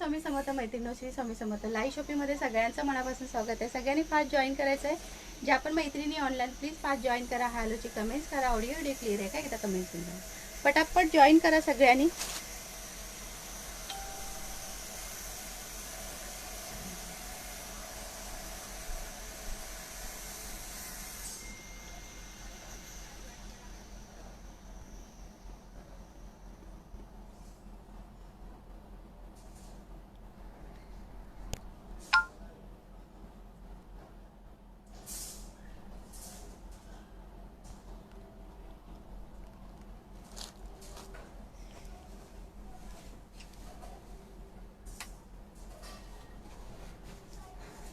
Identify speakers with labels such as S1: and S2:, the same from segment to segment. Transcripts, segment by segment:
S1: स्वामी समर्थ मैत्रिणी, श्री स्वामी समर्थ. लाईव्ह शॉपिंगमध्ये सगळ्यांचं मनापासून स्वागत आहे. सगळ्यांनी फास्ट जॉईन करायचं आहे. ज्या पण मैत्रिणी ऑनलाईन प्लीज फास्ट जॉईन करा. हॅलोची कमेंट्स करा. ऑडिओ क्लिअर आहे का एकदा कमेंट्स करा. पटापट जॉईन करा सगळ्यांनी.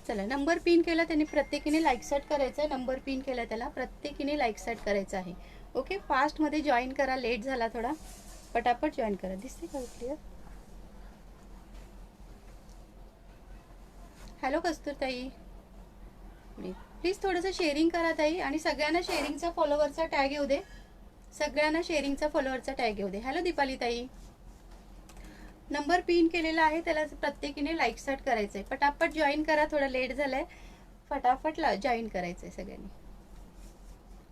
S1: चला, नंबर पिन केला त्यांनी प्रत्येकीने लाईक सेट करायचं आहे. नंबर पिन केला त्याला प्रत्येकीने लाईक सेट करायचं आहे. ओके, फास्टमध्ये जॉईन करा. लेट झाला थोडा, पटापट जॉईन करा. दिसते का क्लिअर? हॅलो कस्तूर ताई, प्लीज थोडंसं शेअरिंग करा ताई. आणि सगळ्यांना शेअरिंगचा फॉलोवरचा टॅग येऊ दे. सगळ्यांना शेअरिंगचा फॉलोवरचा टॅग येऊ दे. हॅलो दीपाली ताई, नंबर पिन केलेला आहे त्याला प्रत्येकीने लाईक सेट करायचंय. पटापट जॉईन करा. थोडं लेट झालंय, फटाफट जॉईन करायचंय सगळ्यांनी.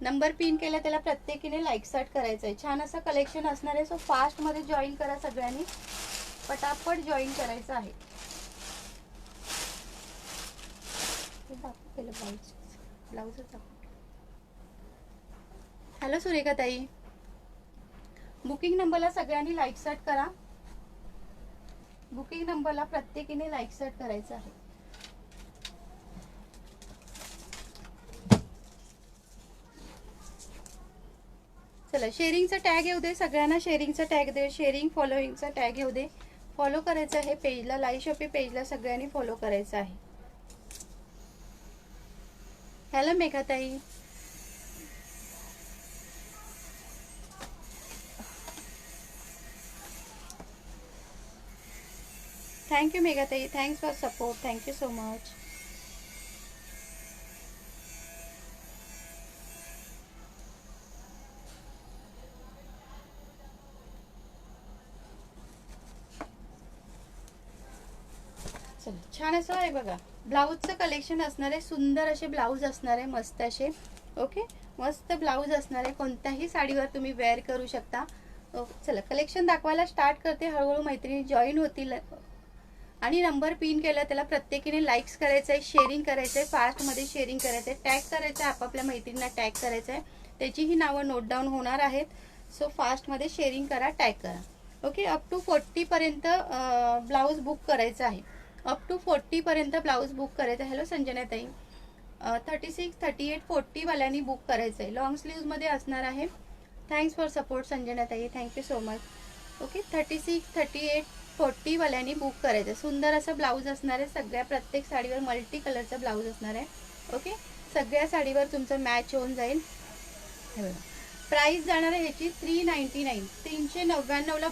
S1: नंबर पिन केला त्याला प्रत्येकीने लाईक सेट करायचंय. छान असं कलेक्शन असणार आहे. सो फास्ट मध्ये जॉईन करा सगळ्यांनी, पटापट जॉईन करायचं आहे. ब्लाउज. हॅलो सुरेखा ताई, बुकिंग नंबरला सगळ्यांनी लाईक सेट करा. बुकिंग नंबरला प्रत्येकीने लाईक सेट करायचं आहे. चला, शेअरिंगचा टॅग येऊ दे सगळ्यांना. शेअरिंगचा टॅग दे. शेअरिंग फॉलोइंगचा टॅग येऊ दे. फॉलो करायचं आहे पेजला. लाईव्ह शॉपिंग पेजला सगळ्यांनी फॉलो करायचं आहे. हॅलो मेघा ताई, थँक्यू मेघा ताई. Thanks for support. Thank you so much. चला, छान असं आहे बघा. ब्लाऊजचं कलेक्शन असणार आहे. सुंदर असे ब्लाऊज असणार आहे, मस्त असे. ओके, मस्त ब्लाऊज असणार आहे. कोणत्याही साडीवर तुम्ही वेअर करू शकता. चला, कलेक्शन दाखवायला स्टार्ट करते. हळूहळू मैत्रिणी जॉईन होतील. आणि नंबर पिन केला त्याला प्रत्येकीने लाईक्स करायचं आहे, शेअरिंग करायचं आहे. फास्टमध्ये शेअरिंग करायचं आहे. टॅग करायचं आहे. आपापल्या मैत्रिणींना टॅग करायचं आहे. त्याचीही नावं नोट डाऊन होणार आहेत. सो फास्टमध्ये शेअरिंग करा, टॅग करा. ओके, अप टू 40 पर्यंत ब्लाऊज बुक करायचं आहे. अप टू 40 पर्यंत ब्लाऊज बुक करायचं आहे. हॅलो संजना ताई, 36, 38, 40 वाल्यांनी बुक करायचं आहे. लॉंग स्लीव्जमध्ये असणार आहे. थँक्स फॉर सपोर्ट संजना ताई, थँक्यू सो मच. ओके, 36, 38, 40 वाल्यांनी बुक करायचं. सुंदर असं ब्लाऊज असणार आहे. सगळ्या प्रत्येक साडीवर मल्टी कलरचा ब्लाऊज असणार आहे. ओके, सगळ्या साडीवर तुमचं मॅच होऊन जाईल. हे बघा, प्राइस जाणार आहे ह्याची 399. 399ला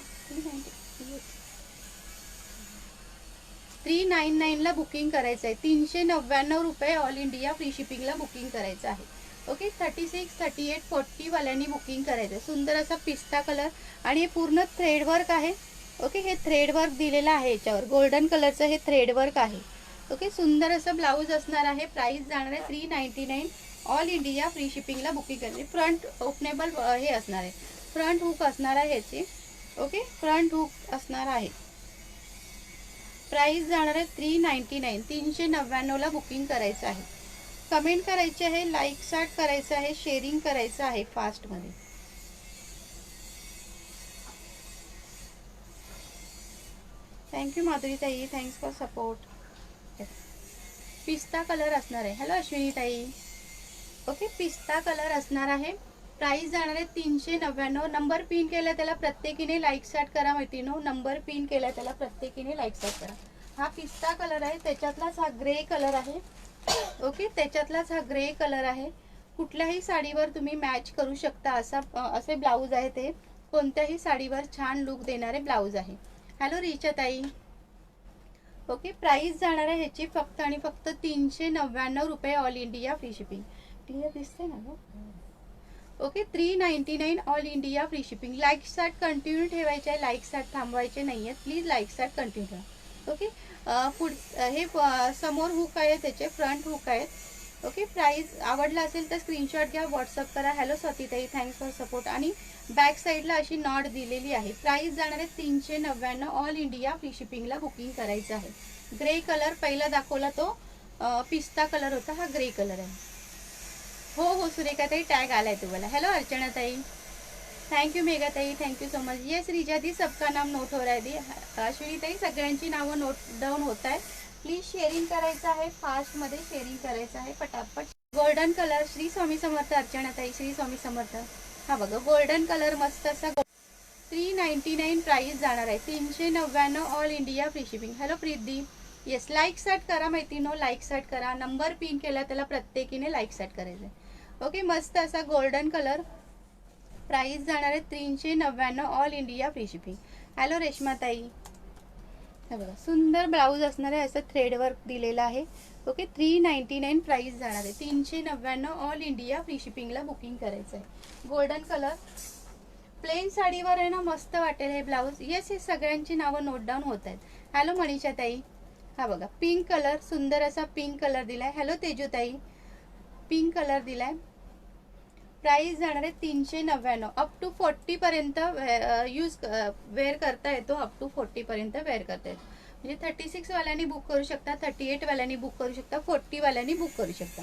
S1: 399 ला बुकिंग करायचं आहे. 399 रुपये ऑल इंडिया फ्री शिपिंगला बुकिंग करायचं आहे. ओके, 36, 38, 40 वाल्यांनी बुकिंग करायचं आहे. सुंदर असा पिस्ता कलर आणि हे पूर्ण थ्रेड वर्क आहे. ओके, हे थ्रेड वर्क दिलेलं आहे याच्यावर. गोल्डन कलरचं हे थ्रेड वर्क आहे. ओके, सुंदर असं ब्लाऊज असणार आहे. प्राइस जाणार आहे 399. ऑल इंडिया फ्री शिपिंगला बुकिंग करायची. फ्रंट ओपनेबल हे असणार आहे. फ्रंट हुक असणार आहे ह्याची. ओके, फ्रंट हुक असणार आहे. प्राइस जाणार आहे 399. 399 ला बुकिंग करायचं आहे. कमेंट करायची आहे, लाईक सेट करायचं आहे, शेअरिंग करायचं आहे फास्टमध्ये. थँक्यू माधुरी ताई, थँक्स फॉर सपोर्ट. पिस्ता कलर असणार आहे. हॅलो अश्विनी ताई. ओके, पिस्ता कलर असणार आहे. प्राइस जाणार आहे 399. नंबर पिन केला त्याला प्रत्येकीने लाईक सेट करा मैत्रिणींनो. नंबर पिन केला त्याला प्रत्येकीने लाईक सेट करा. हा पिस्ता कलर आहे. त्याच्यातलाच हा ग्रे कलर आहे. ओके, त्याच्यातलाच हा ग्रे कलर आहे. कुठल्याही साडीवर तुम्ही मॅच करू शकता. असे ब्लाऊज आहे ते. कोणत्याही साडीवर छान लुक देणारे ब्लाऊज आहे. हॅलो रिचा ताई. ओके, प्राइस जाणार आहे ह्याची फक्त आणि फक्त 399 रुपये all India free shipping. Clear दिसते ना गं? Okay, 399 all India free shipping. Like set continue ठेवायचे आहे. लाईक सेट थांबवायचे नाही आहेत. प्लीज लाईक सेट कंटिन्यू ठेवा. ओके. हे समोर हुक आहे, त्याचे फ्रंट हुक आहेत. ओके. प्राइस आवडला असेल तर स्क्रीनशॉट घ्या, व्हॉट्सअप करा. हॅलो स्वातीताई, थँक्स फॉर सपोर्ट. आणि बॅक साईडला अशी नॉट दिलेली आहे. प्राइस जाणार आहे 399. ऑल इंडिया फ्री शिपिंगला बुकिंग करायचं आहे. ग्रे कलर पहिला दाखवला तो पिस्ता कलर होता, हा ग्रे कलर आहे. हो सुरेखाताई, टॅग आलाय तुम्हाला. हॅलो अर्चनाताई, थँक्यू. मेघाताई, thank you so much. Yes Riza di, सबका नाम नोट हो रहा है दी. अश्विनीताई, सगळ्यांची नावं नोट डाऊन होत आहे. प्लीज शेअरिंग करायचं आहे, फास्टमध्ये शेअरिंग करायचं आहे पटापट. गोल्डन कलर, श्री स्वामी समर्थ. अर्चनाताई, श्री स्वामी समर्थ. हा बघा गोल्डन कलर मस्त असा. 399 प्राइस जाणार आहे. 399 all India free shipping. Hello Preeti. Yes, like set करा मैत्रिणींनो, लाईक सेट करा. नंबर पिन केला त्याला प्रत्येकीने लाईक सेट करायचं आहे. ओके. मस्त असा गोल्डन कलर. प्राइस जाणार आहे 399 all India free shipping. Hello रेश्माताई. हे बघा सुंदर ब्लाऊज असणार आहे, असं थ्रेड वर्क दिलेलं आहे. ओके. 399 प्राइस जाणार आहे. 399 ऑल इंडिया फ्री शिपिंगला बुकिंग करायचं आहे. गोल्डन कलर प्लेन साडीवर आहे ना, मस्त वाटेल हे ब्लाऊज. येस हे सगळ्यांची नावं नोट डाऊन होत आहेत. हॅलो मनीषा ताई. हा बघा पिंक कलर, सुंदर असा पिंक कलर दिलाय. हॅलो तेजूताई, पिंक कलर दिलाय. प्राइस जाणार आहे 399. अप टू 40 पर्यंत वेअर करता येतो. अप टू 40 पर्यंत वेअर करता येतो. म्हणजे 36 वाल्यांनी बुक करू शकता, 38 वाल्यांनी बुक करू शकता, 40 वाल्यांनी बुक करू शकता.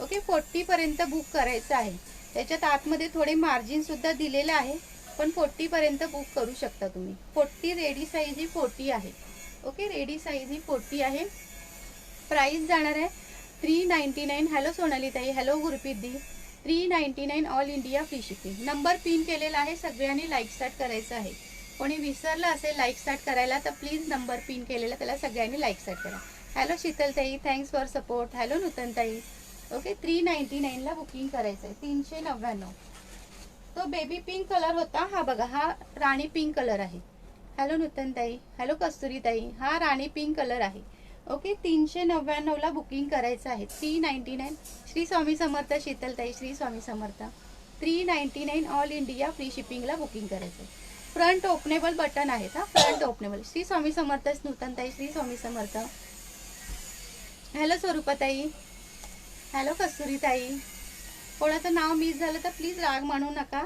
S1: ओके. 40 पर्यंत बुक करायचं आहे. त्याच्यात आतमध्ये थोडे मार्जिन सुद्धा दिलेलं आहे, पण 40 पर्यंत बुक करू शकता तुम्ही. 40 रेडी साईज ही 40 आहे. ओके. रेडी साईज ही 40 आहे. प्राइस जाणार आहे 399. हॅलो सोनाली ताई, हॅलो गुरप्रीत दी. 399 all India free shipping. Number pin केलेला आहे, सगळ्यांनी लाईक स्टार्ट करायचं आहे. कोणी विसरलं असेल लाईक स्टार्ट करायला तर प्लीज नंबर पिन केलेला त्याला सगळ्यांनी लाईक स्टार्ट करा. हॅलो शीतल ताई, thanks for support. Hello Nutan ताई. ओके. 399ला बुकिंग करायचं आहे. 399. तो बेबी पिंक कलर होता, हा बघा हा राणी पिंक कलर आहे. Hello Nutan tai, hello Kasturi tai. हा राणी पिंक कलर आहे. ओके. 399ला बुकिंग करायचं आहे. 399. श्री स्वामी समर्थ शीतलताई, Shri Swami Samarth. 399 all India free शिपिंगला बुकिंग करायचं आहे. फ्रंट ओपनेबल बटन आहेत हा, फ्रंट ओपनेबल. श्री स्वामी समर्थ नूतनताई, श्री स्वामी समर्थ. हॅलो स्वरूपाताई, हॅलो कस्तुरीताई. कोणाचं नाव मिस झालं तर प्लीज राग मानू नका.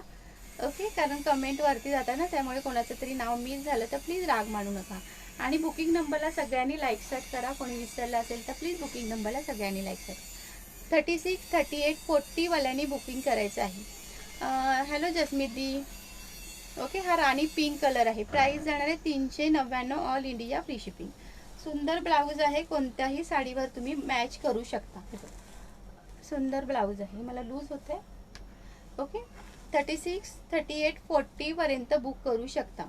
S1: ओके. कारण कमेंट वरती जातं ना, त्यामुळे कोणाचं तरी नाव मिस झालं तर प्लीज राग मानू नका. आणि बुकिंग नंबरला सगळ्यांनी लाईक सेट करा. कोणी विसरलं असेल तर प्लीज बुकिंग नंबरला सगळ्यांनी लाईक सेट. 36, 38, 40 वाल्यांनी बुकिंग करायचं आहे. हॅलो जसमीत दी. ओके. हा राणी पिंक कलर आहे. प्राइस जाणार आहे 399 ऑल इंडिया फ्री शिपिंग. सुंदर ब्लाऊज आहे, कोणत्याही साडीवर तुम्ही मॅच करू शकता. सुंदर ब्लाऊज आहे. मला लूज होते. ओके. 36, 38, 40 पर्यंत बुक करू शकता.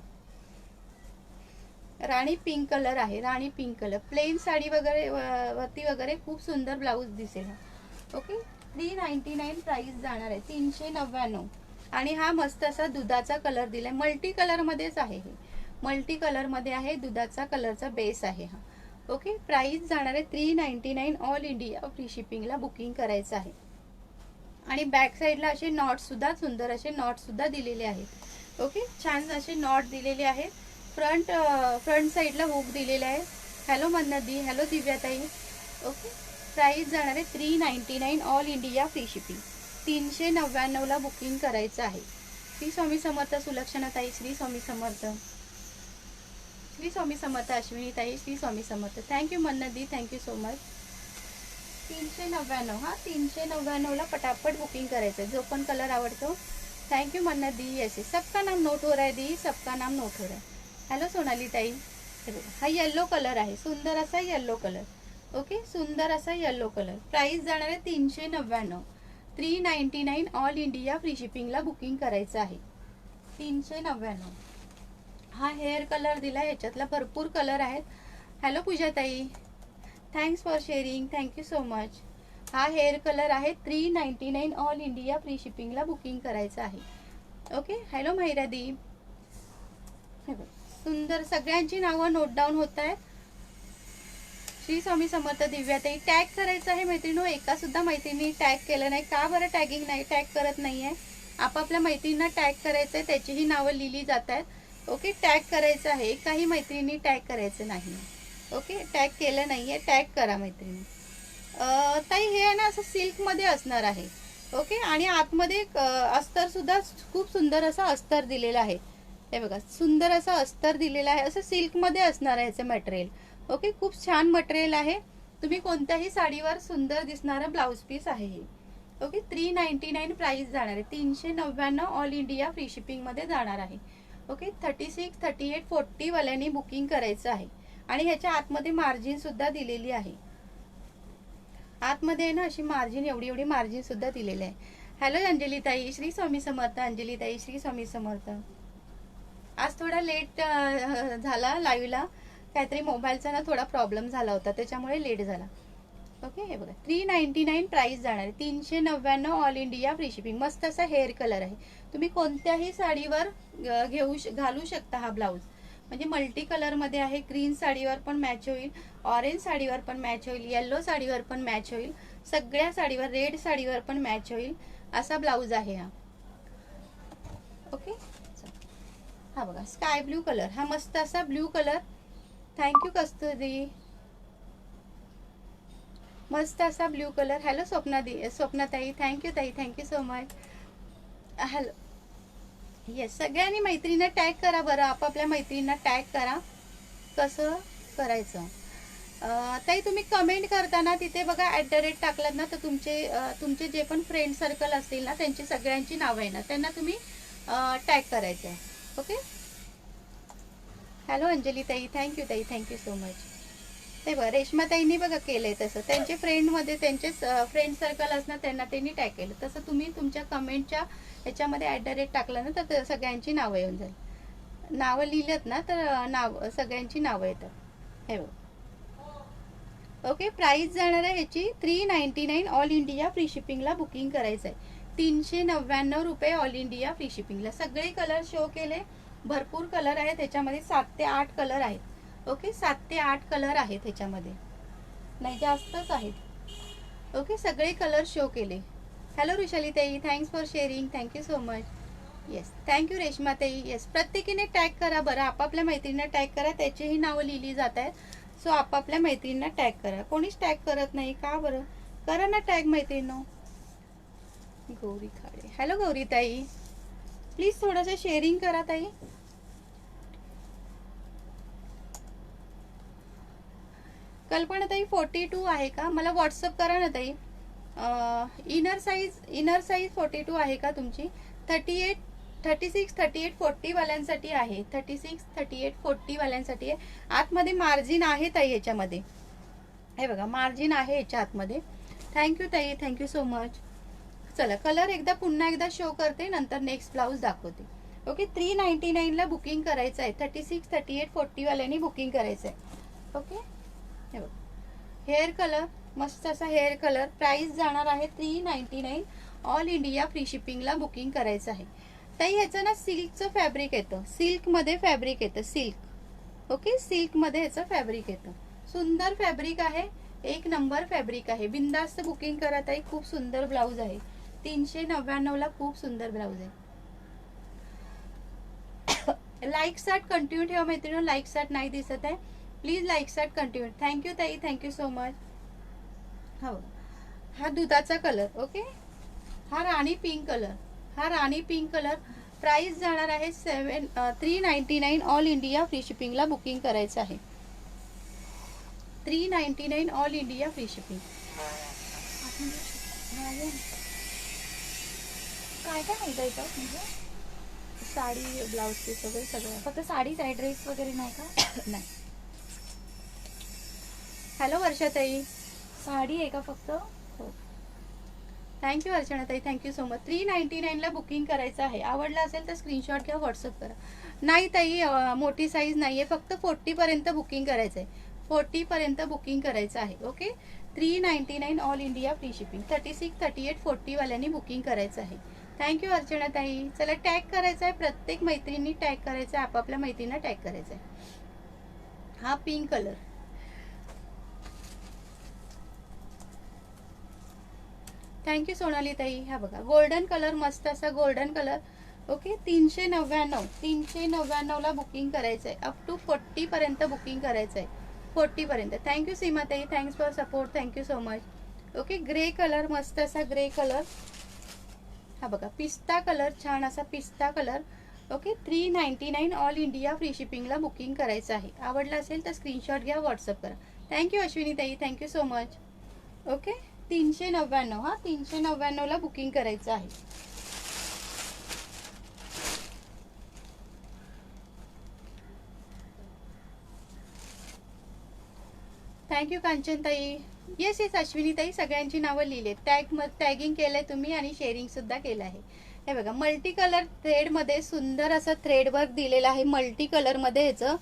S1: राणी पिंक कलर आहे, राणी पिंक कलर. प्लेन साडी वगैरे वरती वगैरे खूप सुंदर ब्लाऊज दिसेल. ओके. 399 प्राइस जाणार आहे. 399. आणि हा मस्त असा दुधाचा कलर दिलाय. मल्टी कलर मध्येच आहे हे, मल्टी कलर मध्ये आहे. दुधाचा कलरचा बेस आहे हा. ओके. प्राइस जाणार आहे 399 ऑल इंडिया फ्री शिपिंगला बुकिंग करायचं आहे. आणि बॅक साईडला असे नॉट सुद्धा, सुंदर असे नॉट सुद्धा दिलेले आहेत. ओके. छान असे नॉट दिलेले आहेत. फ्रंट साईडला हुक दिलेला आहे. हॅलो मन्नदी, हॅलो दिव्याताई. ओके. प्राइस जाणार आहे 399 ऑल इंडिया फ्री शिपिंग. 399ला बुकिंग करायचं आहे. श्री स्वामी समर्थ सुलक्षणाताई, श्री स्वामी समर्थ. श्री स्वामी समर्थ अश्विनीताई, श्री स्वामी समर्थ. थँक्यू मन्नदी, थँक्यू सो मच. 399 हा, 399ला पटापट बुकिंग करायचं आहे. जो पण कलर आवडतो. थँक्यू मन्नदी. येस सबका नाम नोट हो रहा है दी, सबका नाम नोट हो रहा है. हॅलो सोनाली ताई. हा येल्लो कलर आहे, सुंदर असा येल्लो कलर. ओके. सुंदर असा येल्लो कलर. प्राइस जाणार आहे 399. 399 ऑल इंडिया फ्री शिपिंगला बुकिंग करायचं आहे. 399. हा हेअर कलर दिला, याच्यातला भरपूर कलर आहेत. हॅलो पूजाताई, thanks for sharing, thank you so much. हा हेअर कलर आहे. 399 ऑल इंडिया फ्री शिपिंगला बुकिंग करायचं आहे. ओके. हॅलो महिरा दी. सुंदर सगळ्यांची नावं नोट डाऊन होत आहेत. श्री स्वामी समर्थ दिव्याताई. टॅग करायचं आहे मैत्रिणींनो. एका सुद्धा मैत्रिणी टॅग केलं नाही. का बरं टॅगिंग नाही, टॅग करत नाहीये? आपापल्या मैत्रिणींना टॅग करायचंय, त्याचीही नावं लिहिली जात आहेत. ओके. टॅग करायचं आहे, काही मैत्रिणी टॅग करायचं नाही. ओके, टॅग केलं नाहीये, टॅग करा मैत्रिणी. ताई हे आहे ना असं सिल्कमध्ये असणार आहे. ओके, आणि आतमध्ये अस्तर सुद्धा खूप सुंदर असं अस्तर दिलेलं आहे. हे बघा, सुंदर असं अस्तर दिलेलं आहे, असं सिल्कमध्ये असणार आहे ह्याचं मटेरियल. ओके, खूप छान मटेरियल आहे. तुम्ही कोणत्याही साडीवर सुंदर दिसणारं ब्लाऊज पीस आहे हे. ओके, 399 प्राइस जाणार आहे. 399 ऑल इंडिया फ्री शिपिंगमध्ये जाणार आहे. ओके, 36, 38, 40 वाल्यांनी बुकिंग करायचं आहे. आणि ह्याच्या आतमध्ये मार्जिन सुद्धा दिलेली आहे. आतमध्ये आहे ना अशी मार्जिन, एवढी एवढी मार्जिन सुद्धा दिलेली आहे. हॅलो अंजली ताई, श्री स्वामी समर्थ. अंजली ताई, श्री स्वामी समर्थ. आज थोडा लेट झाला लाईव्हला, काहीतरी मोबाईलचा ना थोडा प्रॉब्लेम झाला होता, त्याच्यामुळे लेट झाला. ओके, हे बघा 399 प्राइस जाणार आहे. 399 ऑल इंडिया फ्री शिपिंग. मस्त असा हेअर कलर आहे. तुम्ही कोणत्याही साडीवर घालू शकता हा ब्लाऊज. म्हणजे मल्टी कलर मध्ये आहे. ग्रीन साडीवर पण मॅच होईल, ऑरेंज साडीवर पण मॅच होईल, येलो साडीवर पण मॅच होईल, सगळ्या साडीवर, रेड साडीवर पण मॅच होईल असा ब्लाऊज आहे हा. ओके, हा बघा स्काय ब्ल्यू कलर, हा मस्त असा ब्ल्यू कलर. थँक्यू कस्तुरी, मस्त असा blue colour. Hello स्वप्नाताई, thank you tai, thank you so much. Hello, yes, सगळ्यांनी मैत्रिणींना टॅग करा बरं, आपापल्या मैत्रिणींना टॅग करा. कसं करायचं ताई, तुम्ही कमेंट करताना तिथे बघा @ टाकलात ना, तर तुमचे जे पण फ्रेंड सर्कल असतील ना, त्यांची सगळ्यांची नावं आहे ना, त्यांना तुम्ही टॅग करायचं. ओके, हॅलो अंजली ताई, thank you tai, thank you so much. ते बघा रेश्माताईंनी बघा केलंय तसं, त्यांचे फ्रेंडमध्ये त्यांचे फ्रेंड सर्कल असणार, त्यांना त्यांनी टॅग केलं. तसं तुम्ही तुमच्या कमेंटच्या ह्याच्यामध्ये @ टाकलं ना, तर सगळ्यांची नावं येऊन जाईल. नावं लिहिलेत ना, तर नाव सगळ्यांची नावं येतात. हे बघ. ओके, प्राइस जाणार आहे ह्याची 399 ऑल इंडिया फ्री शिपिंगला बुकिंग करायचं आहे. 399 रुपये ऑल इंडिया फ्री शिपिंगला. सगळे कलर शो केले, भरपूर कलर आहेत ह्याच्यामध्ये, 7 ते 8 कलर आहेत. ओके, 7 ते 8 कलर आहेत ह्याच्यामध्ये, नाही जास्तच आहेत. ओके, सगळे कलर शो केले. हॅलो ऋषाली ताई, thanks for sharing, thank you so much. Yes, thank you Reshma ताई. येस, प्रत्येकीने टॅग करा बरं, आपापल्या मैत्रिणींना टॅग करा, त्याचीही नावं लिहिली जात आहेत. सो आपापल्या मैत्रिणींना टॅग करा. कोणीच टॅग करत नाही का बरं? करा ना टॅग मैत्रिणींनो. गौरी खाडे, हॅलो गौरी ताई, प्लीज थोडंसं शेअरिंग करा ताई. कल्पना ताई 42 आहे का? मला व्हॉट्सअप करा ना ताई. इनर साईज 42 आहे का तुमची? 36, 38, 40 वाल्यांसाठी आहे. 36, 38, 40 वाल्यांसाठी आहे. आतमध्ये मार्जिन आहे ताई ह्याच्यामध्ये, हे बघा मार्जिन आहे ह्याच्या आतमध्ये. Thank you tai, thank you so much. चला कलर पुन्हा एकदा शो करते, नंतर नेक्स्ट ब्लाऊज दाखवते. ओके, 399 ला बुकिंग करायचं आहे. 36, 38, 40 वाल्यांनी बुकिंग करायचं आहे. ओके, हे बघ हेअर कलर, मस्त असा हेअर कलर. प्राइस जाणार आहे 399 ऑल इंडिया फ्री शिपिंगला बुकिंग करायचं आहे. ताई ह्याचं ना सिल्कचं फॅब्रिक येतं, सिल्कमध्ये फॅब्रिक येतं, सिल्क. ओके, सिल्कमध्ये ह्याचं फॅब्रिक येतं. सुंदर फॅब्रिक आहे, एक नंबर फॅब्रिक आहे. बिंदास्त बुकिंग करा ताई, खूप सुंदर ब्लाऊज आहे. 399 ला खूप सुंदर ब्लाऊज आहे. लाईक साट कंटिन्यू ठेवा मैत्रिणी, लाईक साट नाही दिसत आहे, प्लीज लाईक साट continue. Thank you tai, thank you so much. हो, हा दुधाचा कलर. ओके, हा राणी पिंक कलर, हा राणी पिंक कलर. प्राइस जाणार आहे 399 ऑल इंडिया फ्री शिपिंगला बुकिंग करायचं आहे. 399 ऑल इंडिया फ्री शिपिंग. काय काय माहिती का म्हणजे साडी, ब्लाऊज पीस वगैरे सगळं? फक्त साडीच आहे, ड्रेस वगैरे नाही का? नाही. हॅलो वर्षाताई, साडी आहे का फक्त? हो, थँक्यू अर्चनाताई, थँक्यू सो मच. 399 ला बुकिंग करायचं आहे. आवडलं असेल तर स्क्रीनशॉट घ्या, व्हॉट्सअप करा. नाही ताई, मोठी साईज नाही आहे, फक्त 40 पर्यंत बुकिंग करायचं आहे. 40 पर्यंत बुकिंग करायचं आहे. Okay, 399 all India free shipping. 36, 38, 40 वाल्यांनी बुकिंग करायचं आहे. थँक्यू अर्चनाताई. चला टॅग करायचं आहे, प्रत्येक मैत्रिणी टॅग करायचं आहे, आपापल्या मैत्रिणींना टॅग करायचं आहे. हा पिंक कलर. थँक्यू सोनाली ताई. हा बघा गोल्डन कलर, मस्त असा गोल्डन कलर. ओके, 399 ला बुकिंग करायचं आहे. अप टू 40 पर्यंत बुकिंग करायचं आहे. 40पर्यंत. थँक्यू सीमाताई, thanks for support, thank you so much. Okay, grey colour, मस्त असा ग्रे कलर. हा बघा पिस्ता कलर, छान असा पिस्ता colour. Okay, 399 all India free शिपिंगला बुकिंग करायचं आहे. आवडलं असेल तर स्क्रीनशॉट घ्या, व्हॉट्सअप करा. थँक्यू अश्विनी ताई, थँक्यू सो मच. ओके, 399. हा 399ला बुकिंग करायचं आहे. थँक्यू कांचन ताई. येस येस अश्विनी ताई, सगळ्यांची नावं लिहिलेत. टॅगिंग केलंय तुम्ही आणि शेअरिंग सुद्धा केलं आहे. हे बघा मल्टी कलर थ्रेडमध्ये सुंदर असं थ्रेड वर्क दिलेलं आहे. मल्टी कलरमध्ये ह्याचं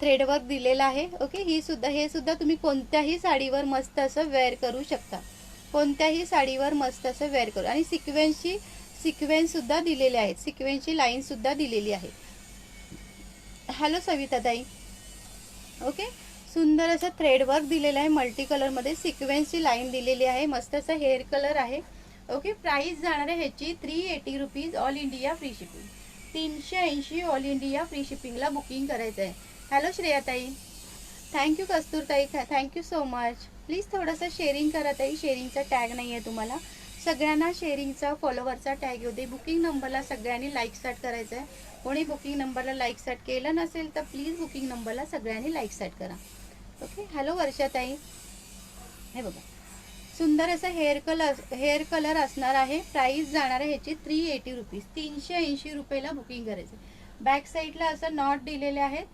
S1: थ्रेड वर्क दिलेलं आहे. ओके, हे सुद्धा तुम्ही कोणत्याही साडीवर मस्त असं वेअर करू शकता. कोणत्याही साडीवर मस्त असं वेअर करू. आणि सिक्वेन्स सुद्धा दिलेले आहेत. सिक्वेन्सची लाईन सुद्धा दिलेली आहे. हॅलो सविता ताई. ओके, सुंदर असं थ्रेड वर्क दिलेलं आहे. मल्टी कलरमध्ये सिक्वेन्सची लाईन दिलेली आहे. मस्त असं हेअर कलर आहे. ओके, प्राइस जाणार आहे ह्याची 380 rupees all India free shipping. 380 all India free शिपिंगला बुकिंग करायचं आहे. Hello Shreya tai, thank you Kastur tai, thank you so much. Please थोडंसं शेअरिंग करा ताई. शेअरिंगचा टॅग नाही आहे तुम्हाला. सगळ्यांना शेअरिंगचा फॉलोवरचा टॅग येऊ दे. बुकिंग नंबरला सगळ्यांनी लाईक स्टार्ट करायचं आहे. कोणी बुकिंग नंबरला लाईक स्टार्ट केलं नसेल तर प्लीज बुकिंग नंबरला सगळ्यांनी लाईक स्टार्ट करा. ओके, हॅलो वर्षा ताई. हे बघा सुंदर असं हेअर कलर असणार आहे. प्राइस जाणार आहे ह्याची 380 रुपीज. 380 रुपयाला बुकिंग करायचं. बॅक साईडला असं नॉट दिलेले आहेत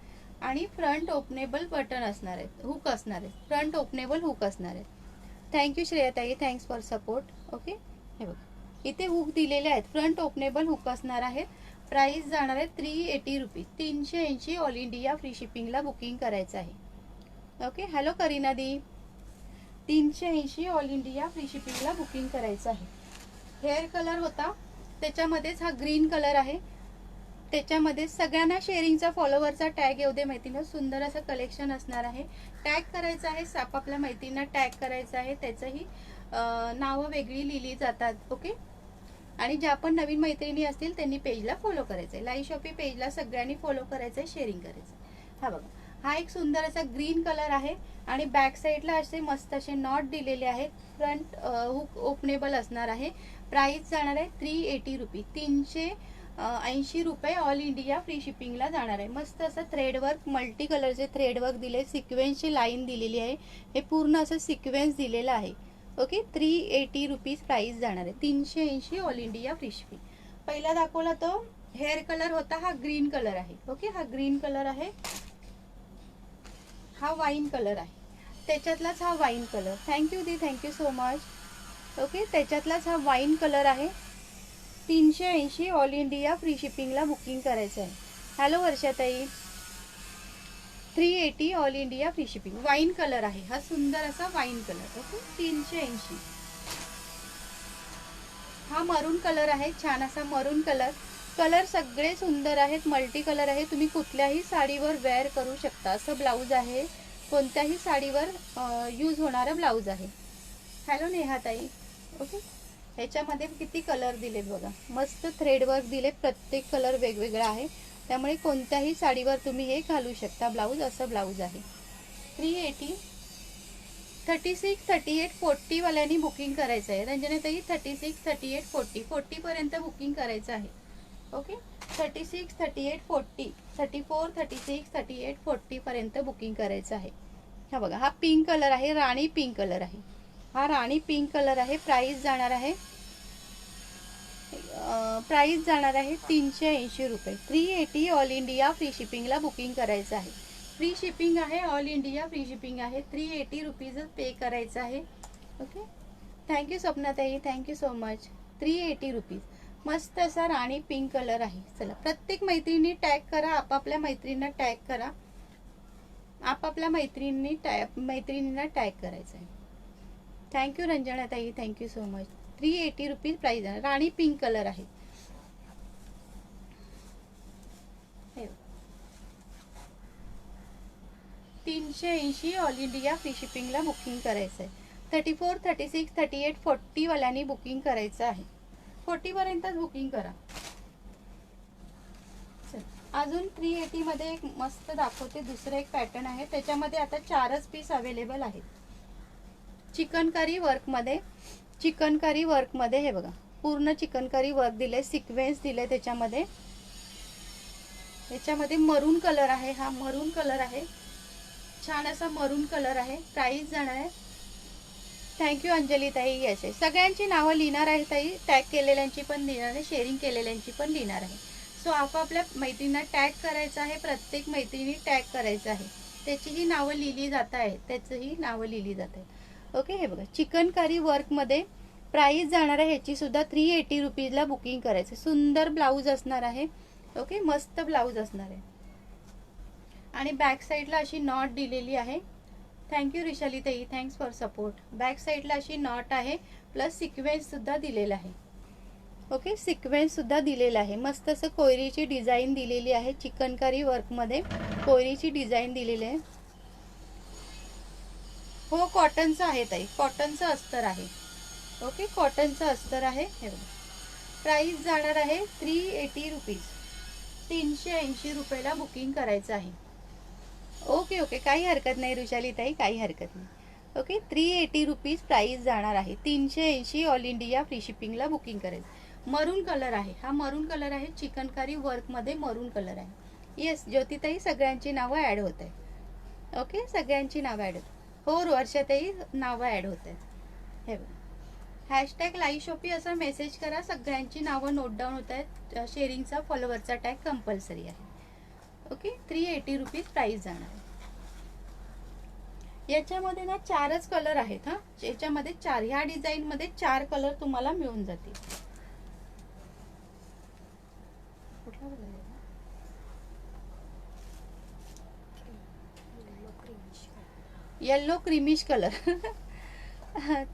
S1: आणि फ्रंट ओपनेबल बटन असणार आहेत, हुक असणार आहेत. फ्रंट ओपनेबल हुक असणार आहेत. थँक्यू श्रेया ताई, थँक्स फॉर सपोर्ट. ओके, हे बघा इथे हुक दिलेले आहेत. फ्रंट ओपनेबल हुक असणार आहेत. प्राइस जाणार आहे 380 रुपीज. 380 ऑल इंडिया फ्री शिपिंगला बुकिंग करायचं आहे. Okay, hello Kareena di. 380 all India free शिपिंगला बुकिंग करायचं आहे. हेअर कलर होता, त्याच्यामध्येच हा ग्रीन कलर आहे. त्याच्यामध्ये सगळ्यांना शेअरिंगचा फॉलोवरचा टॅग येऊ दे. मैत्रिणी सुंदर असं कलेक्शन असणार आहे. टॅग करायचं आहे, आपापल्या मैत्रिणींना टॅग करायचं आहे. त्याचंही नावं वेगळी लिहिली जातात. ओके, आणि ज्या पण नवीन मैत्रिणी असतील त्यांनी पेजला फॉलो करायचं आहे. लाईव्ह शॉपिंग पेजला सगळ्यांनी फॉलो करायचं आहे, शेअरिंग करायचं आहे. हा बघा हा एक सुंदर असा ग्रीन कलर आहे आणि बॅक साईडला असे मस्त असे नॉट दिलेले आहेत. फ्रंट हुक ओपनेबल असणार आहे. प्राइस जाणार आहे 380 रुपीज. 380 रुपये ऑल इंडिया फ्री शिपिंगला जाणार आहे. मस्त असं थ्रेडवर्क, मल्टी कलरचे थ्रेडवर्क दिले. सिक्वेन्सची लाईन दिलेली आहे. हे पूर्ण असं सिक्वेन्स दिलेलं आहे. ओके, 380 रुपीज प्राइस जाणार आहे. 380 ऑल इंडिया फ्री शिपिंग. पहिला दाखवला तो हेअर कलर होता, हा ग्रीन कलर आहे. ओके, हा ग्रीन कलर आहे. हा वाईन कलर आहे. त्याच्यातलाच हा wine colour. Thank you di, thank you so much. Okay, त्याच्यातलाच हा वाईन कलर आहे. 380 ऑल इंडिया फ्री शिपिंगला बुकिंग करायचं आहे. हॅलो वर्षाताई. 380 all India free shipping. Wine colour आहे हा, सुंदर असा वाईन कलर. ओके, 380. हा मरून कलर आहे, छान असा मरून कलर. कलर सगळे सुंदर आहेत, मल्टी कलर आहे. तुम्ही कुठल्याही साडीवर वेअर करू शकता असं ब्लाऊज आहे. कोणत्याही साडीवर यूज होणारा ब्लाऊज आहे. हॅलो नेहाताई. ओके, ह्याच्यामध्ये किती कलर दिलेत बघा. मस्त थ्रेडवर्क दिले. प्रत्येक कलर वेगवेगळा आहे, त्यामुळे कोणत्याही साडीवर तुम्ही हे घालू शकता ब्लाऊज. असं ब्लाऊज आहे. 380. 36, 38, 40 वाल्यांनी बुकिंग करायचं आहे. रंजनाताई 36, 38, 40. 40 पर्यंत बुकिंग करायचं आहे. ओके, 36, 38, 40, 34, 36, 38, 40 पर्यंत बुकिंग करायचं आहे. हा बघा हा पिंक कलर आहे, राणी पिंक कलर आहे. हा राणी पिंक कलर आहे. प्राइस जाणार आहे 380 रुपये. 380 ऑल इंडिया फ्री शिपिंगला बुकिंग करायचं आहे. फ्री शिपिंग आहे, ऑल इंडिया फ्री शिपिंग आहे. 380 रुपीजच पे करायचं आहे. ओके, थँक्यू स्वप्नाताई, थँक्यू सो मच. 380 रुपीज. मस्त असा राणी पिंक कलर आहे. चला प्रत्येक मैत्रिणी टॅग करा, आपापल्या मैत्रिणींना टॅग करा. आपापल्या मैत्रिणींना टॅग करायचं आहे. थँक्यू रंजनाताई, thank you so much. 380 rupees price आहे. राणी पिंक कलर आहे. 380 ऑल इंडिया फ्री शिपिंगला बुकिंग करायचं आहे. 34, 36, 38, 40 वाल्यांनी बुकिंग करायचं आहे. 40 पर्यंतच बुकिंग करा. अजून 380 मध्ये एक मस्त दाखवते, दुसरं एक पॅटर्न आहे. त्याच्यामध्ये आता 4च पीस अवेलेबल आहेत. चिकनकारी वर्कमध्ये, चिकनकारी वर्कमध्ये हे बघा, पूर्ण चिकनकारी वर्क दिले, सिक्वेन्स दिले त्याच्यामध्ये. याच्यामध्ये मरून कलर आहे, हा मरून कलर आहे, छान असा मरून कलर आहे. प्राइस जाणार आहे, थँक्यू अंजली ताई. येस आहे, सगळ्यांची नावं लिहिणार आहे ताई, टॅग केलेल्यांची पण लिहिणार आहे, शेअरिंग केलेल्यांची पण लिहिणार आहे. सो आपापल्या मैत्रिणींना टॅग करायचं आहे, प्रत्येक मैत्रिणी टॅग करायचं आहे, त्याचीही नावं लिहिली जात आहेत, त्याचंही नावं लिहिली जात आहेत. ओके, हे बघा चिकनकारी वर्कमध्ये प्राइस जाणार आहे ह्याची सुद्धा 380 रुपीजला बुकिंग करायचं. सुंदर ब्लाऊज असणार आहे. ओके, मस्त ब्लाऊज असणार आहे. आणि बॅक साईडला अशी नॉट दिलेली आहे. थँक्यू रिशाली ताई, थँक्स फॉर सपोर्ट. बॅक साईडला अशी नॉट आहे, प्लस सिक्वेन्स सुद्धा दिलेला आहे. ओके, सिक्वेन्स सुद्धा दिलेला आहे. मस्त असं कोयरीची डिझाईन दिलेली आहे. चिकनकारी वर्कमध्ये कोयरीची डिझाईन दिलेली आहे. हो, कॉटनचं आहे ताई, कॉटनचं अस्तर आहे. ओके, कॉटनचं अस्तर आहे. हे बघा, प्राइस जाणार आहे 380 रुपीज. 380 रुपयाला बुकिंग करायचं आहे. ओके ओके, काही हरकत नाही रुशाली ताई, काही हरकत नाही. ओके, 380 रुपीज प्राइस जाणार आहे. 380 ऑल इंडिया फ्री शिपिंगला बुकिंग करायचं. मरून कलर आहे, हा मरून कलर आहे, चिकनकारी वर्कमध्ये मरून कलर आहे. येस ज्योतिताई, सगळ्यांची नावं ॲड होत आहे. ओके, सगळ्यांची नावं ॲड होत. हो वर्षाताई, नावं ॲड होत आहेत. हे बघा, हॅशटॅग लाईव्ह शॉपी असा मेसेज करा, सगळ्यांची नावं नोट डाऊन होत आहेत. शेअरिंगचा फॉलोवरचा टॅग कंपल्सरी आहे. ओके, 380 रुपीज प्राइस जाणार आहे. याच्यामध्ये ना 4च कलर आहेत. हा, याच्यामध्ये 4, ह्या डिझाईन मध्ये 4 कलर तुम्हाला मिळून जातील. कुठला कलर आहे? Yellow creamish colour.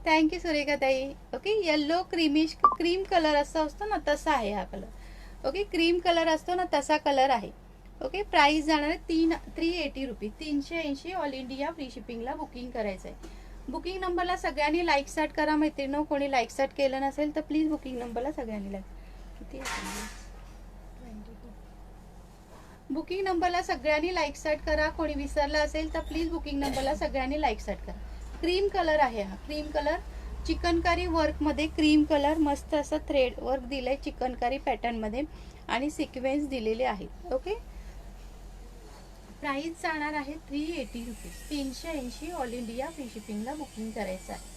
S1: Thank you Surekha tai. Okay, yellow creamish, cream colour असा असतो ना, तसा आहे हा कलर. ओके, क्रीम कलर असतो ना, तसा कलर आहे. ओके, प्राइस जाणार आहे 380 रुपीज. 380 ऑल इंडिया फ्री शिपिंगला बुकिंग करायचं आहे. बुकिंग नंबरला सगळ्यांनी लाईक स्टार्ट करा मैत्रिणी. कोणी लाईक स्टार्ट केलं नसेल तर प्लीज बुकिंग नंबरला सगळ्यांनी लाईक. किती बुकिंग नंबरला सगळ्यांनी लाईक स्टार्ट करा. कोणी विसरलं असेल तर प्लीज बुकिंग नंबरला सगळ्यांनी लाईक स्टार्ट करा. क्रीम कलर आहे हा, क्रीम कलर चिकनकारी वर्कमध्ये. क्रीम कलर मस्त असं थ्रेड वर्क दिलंय चिकनकारी पॅटर्नमध्ये आणि सिक्वेन्स दिलेले आहेत. ओके, प्राइस जाणार आहे 380 रुपीज. 380 ऑल इंडिया फ्री शिपिंगला बुकिंग करायचं आहे.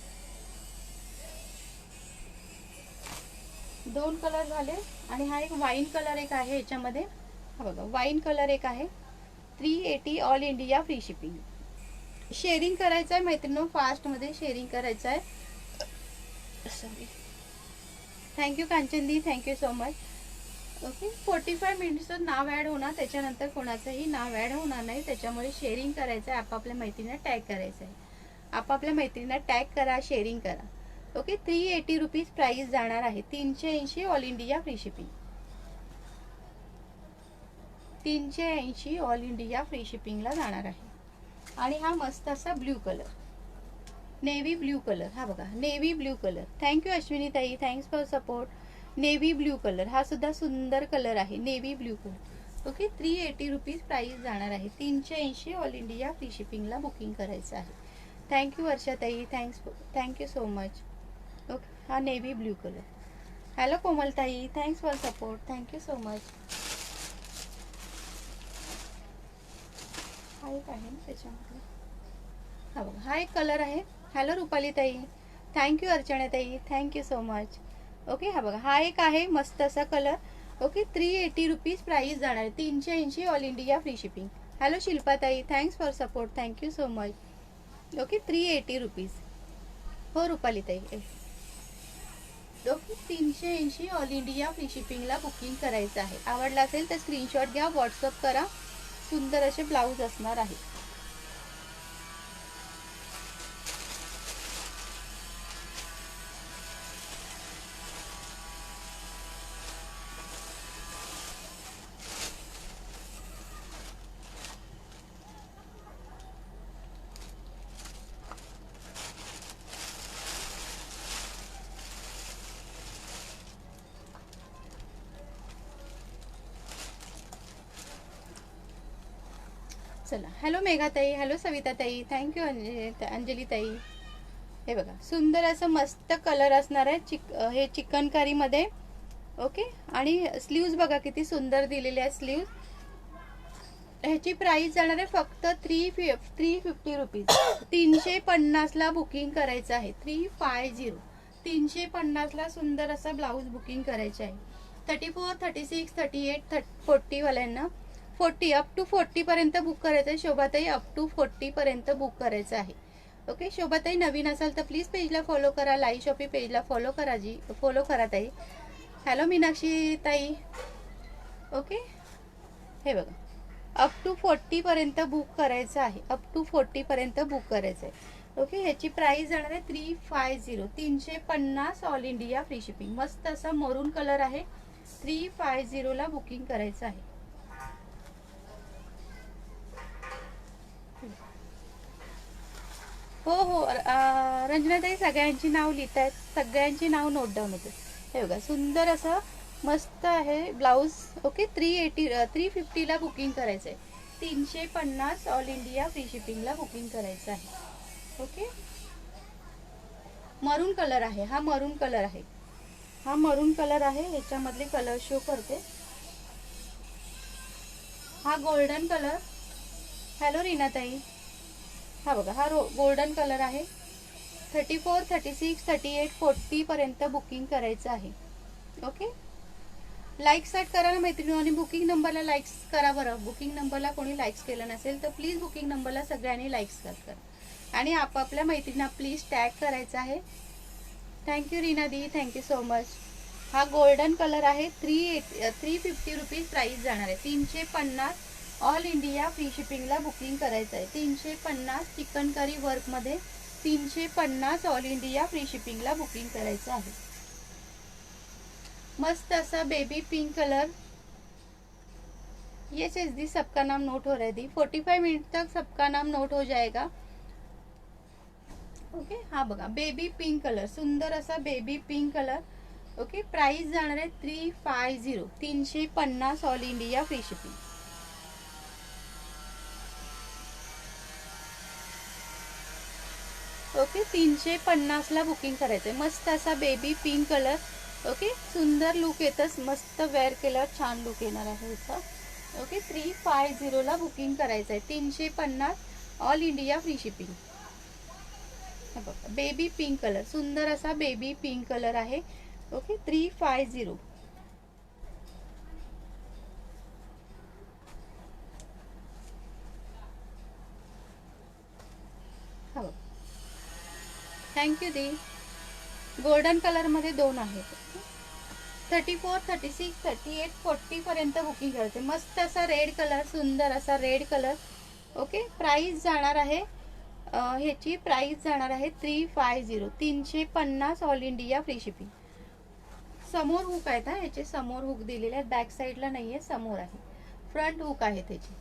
S1: 2 कलर झाले आणि हा एक वाईन कलर एक आहे याच्यामध्ये. हा बघा, वाईन कलर एक आहे. 380 all India free shipping. Sharing करायचं आहे मैत्रिणी, फास्टमध्ये शेअरिंग करायचं आहे. सॉरी, थँक्यू कांचनदी, थँक्यू सो मच. ओके, 45 मिनिट्सचं नाव ॲड होणार, त्याच्यानंतर कोणाचंही नाव ॲड होणार नाही. त्याच्यामुळे शेअरिंग करायचं आहे, आपापल्या मैत्रिणींना टॅग करायचं आहे. आपापल्या मैत्रिणींना टॅग करा, शेअरिंग करा. ओके, 380 रुपीज प्राइस जाणार आहे. 380 all India free shipping. 380 all India free शिपिंगला जाणार आहे. आणि हा मस्त असा blue colour, navy blue colour. हा बघा, navy blue colour. Thank you Ashwini tai, thanks for support. Navy blue colour हा सुद्धा सुंदर कलर आहे, navy blue colour. Okay, 380 rupees price जाणार आहे. 380 ऑल इंडिया फ्री शिपिंगला बुकिंग करायचं आहे. थँक्यू वर्षाताई, थँक्यू सो मच. ओके, हा नेव्ही ब्ल्यू कलर. हॅलो कोमलताई, thanks for support, thank you so much. हा एक आहे ना त्याच्यामध्ये. हा बघा, हा एक कलर आहे. हॅलो रुपाली ताई, थँक्यू अर्चना ताई, थँक्यू सो मच. ओके, हा बघा, हा एक आहे मस्त असा कलर. ओके, 380 रुपीज प्राइस जाणार आहे. 380 all India free shipping. Hello Shilpa tai, thanks for support, thank you so much. Okay, 380 rupees. हो Rupali tai. Okay, 380 all India free शिपिंगला बुकिंग करायचं आहे. आवडलं असेल तर स्क्रीनशॉट घ्या, व्हॉट्सअप करा. सुंदर असे ब्लाऊज असणार आहे. चला, हॅलो मेघाताई, हॅलो सविताताई, थँक्यू अंजली ताई. हे बघा सुंदर असं मस्त कलर असणार आहे हे चिकनकारीमध्ये. ओके, आणि स्लीव्ज बघा किती सुंदर दिलेले आहेत स्लीव्ज. ह्याची प्राइस जाणार आहे फक्त 350 रुपीज. 350ला बुकिंग करायचं आहे. 350, 350ला सुंदर असा ब्लाऊज बुकिंग करायचं आहे. 34, 36, 38, 40 वाल्यांना 40 अप टू 40 पर्यंत बुक करायचं आहे. शोभाताई अप टू 40 पर्यंत बुक करायचं आहे. ओके, शोभाताई नवीन असाल तर प्लीज पेजला फॉलो करा, लाईव्ह शॉपिंग पेजला फॉलो करा जी, फॉलो करा ताई. हॅलो मीनाक्षी ताई. ओके, हे बघा अप टू 40 पर्यंत बुक करायचं आहे. अप टू 40 पर्यंत बुक करायचं आहे. ओके, ह्याची प्राइस जाणार आहे 350, 350 ऑल इंडिया फ्री शिपिंग. मस्त असा मरून कलर आहे. 350ला बुकिंग करायचं आहे. हो हो रंजनाताई, सगळ्यांची नाव लिहित आहेत, सगळ्यांची नाव नोट डाऊन होते. हे बघा सुंदर असं मस्त आहे ब्लाऊज. ओके, 350ला बुकिंग करायचं आहे. 350 ऑल इंडिया फ्री शिपिंगला बुकिंग करायचं आहे. ओके, मरून कलर आहे हा, मरून कलर आहे हा, मरून कलर आहे. ह्याच्यामधले कलर शो करते. हा गोल्डन कलर. हॅलो रीनाताई. हा बघा हा गोल्डन कलर आहे. 34, 36, 38, 40 पर्यंत बुकिंग करायचं आहे. ओके, लाईक सेट करा ना मैत्रिणी, आणि बुकिंग नंबरला लाईक्स करा बरं. बुकिंग नंबरला कोणी लाईक्स केलं नसेल तर प्लीज बुकिंग नंबरला सगळ्यांनी लाईक्स करा, आणि आपापल्या मैत्रिणींना प्लीज टॅग करायचं आहे. Thank you Reena di, thank you so much. हा गोल्डन कलर आहे. 350 रुपीज प्राइस जाणार आहे. 350 ऑल इंडिया फ्री शिपिंगला बुकिंग करायचं आहे. 350 चिकनकारी वर्कमध्ये 350 ऑल इंडिया फ्री शिपिंगला बुकिंग करायचं आहे. मस्त ऐसा baby pink colour. Yes yes di, सबका नाम नोट हो रहा है दी. 45 मिनट तक सबका नाम नोट हो जाएगा. ओके, हा बघा बेबी पिंक कलर, सुंदर असा baby pink colour. Okay, price जाणार आहे 350, 350 all India free shipping. Okay, 350ला बुकिंग करायचंय. मस्त असा बेबी पिंक कलर. ओके, सुंदर लुक येतच, मस्त वेअर केल्यावर छान लुक येणार आहे ह्याचा. ओके, 350ला बुकिंग करायचं आहे. 350 ऑल इंडिया फ्री शिपिंग. बघा बेबी पिंक कलर, सुंदर असा बेबी पिंक कलर आहे. ओके, 350. हा बघा, थँक्यू दी. गोल्डन कलर मध्ये दोन आहेत. 34, 36, 38, 40 पर्यंत बुकिंग करायचे. मस्त असा रेड कलर, सुंदर असा रेड कलर. ओके, प्राइस जाणार आहे ह्याची प्राइस जाणार आहे 350, 350 ऑल इंडिया फ्री शिपिंग. समोर हुक आहेत हा, ह्याचे समोर हुक दिलेले आहेत, बॅक साईडला नाहीये, समोर आहे. फ्रंट हुक आहे त्याची.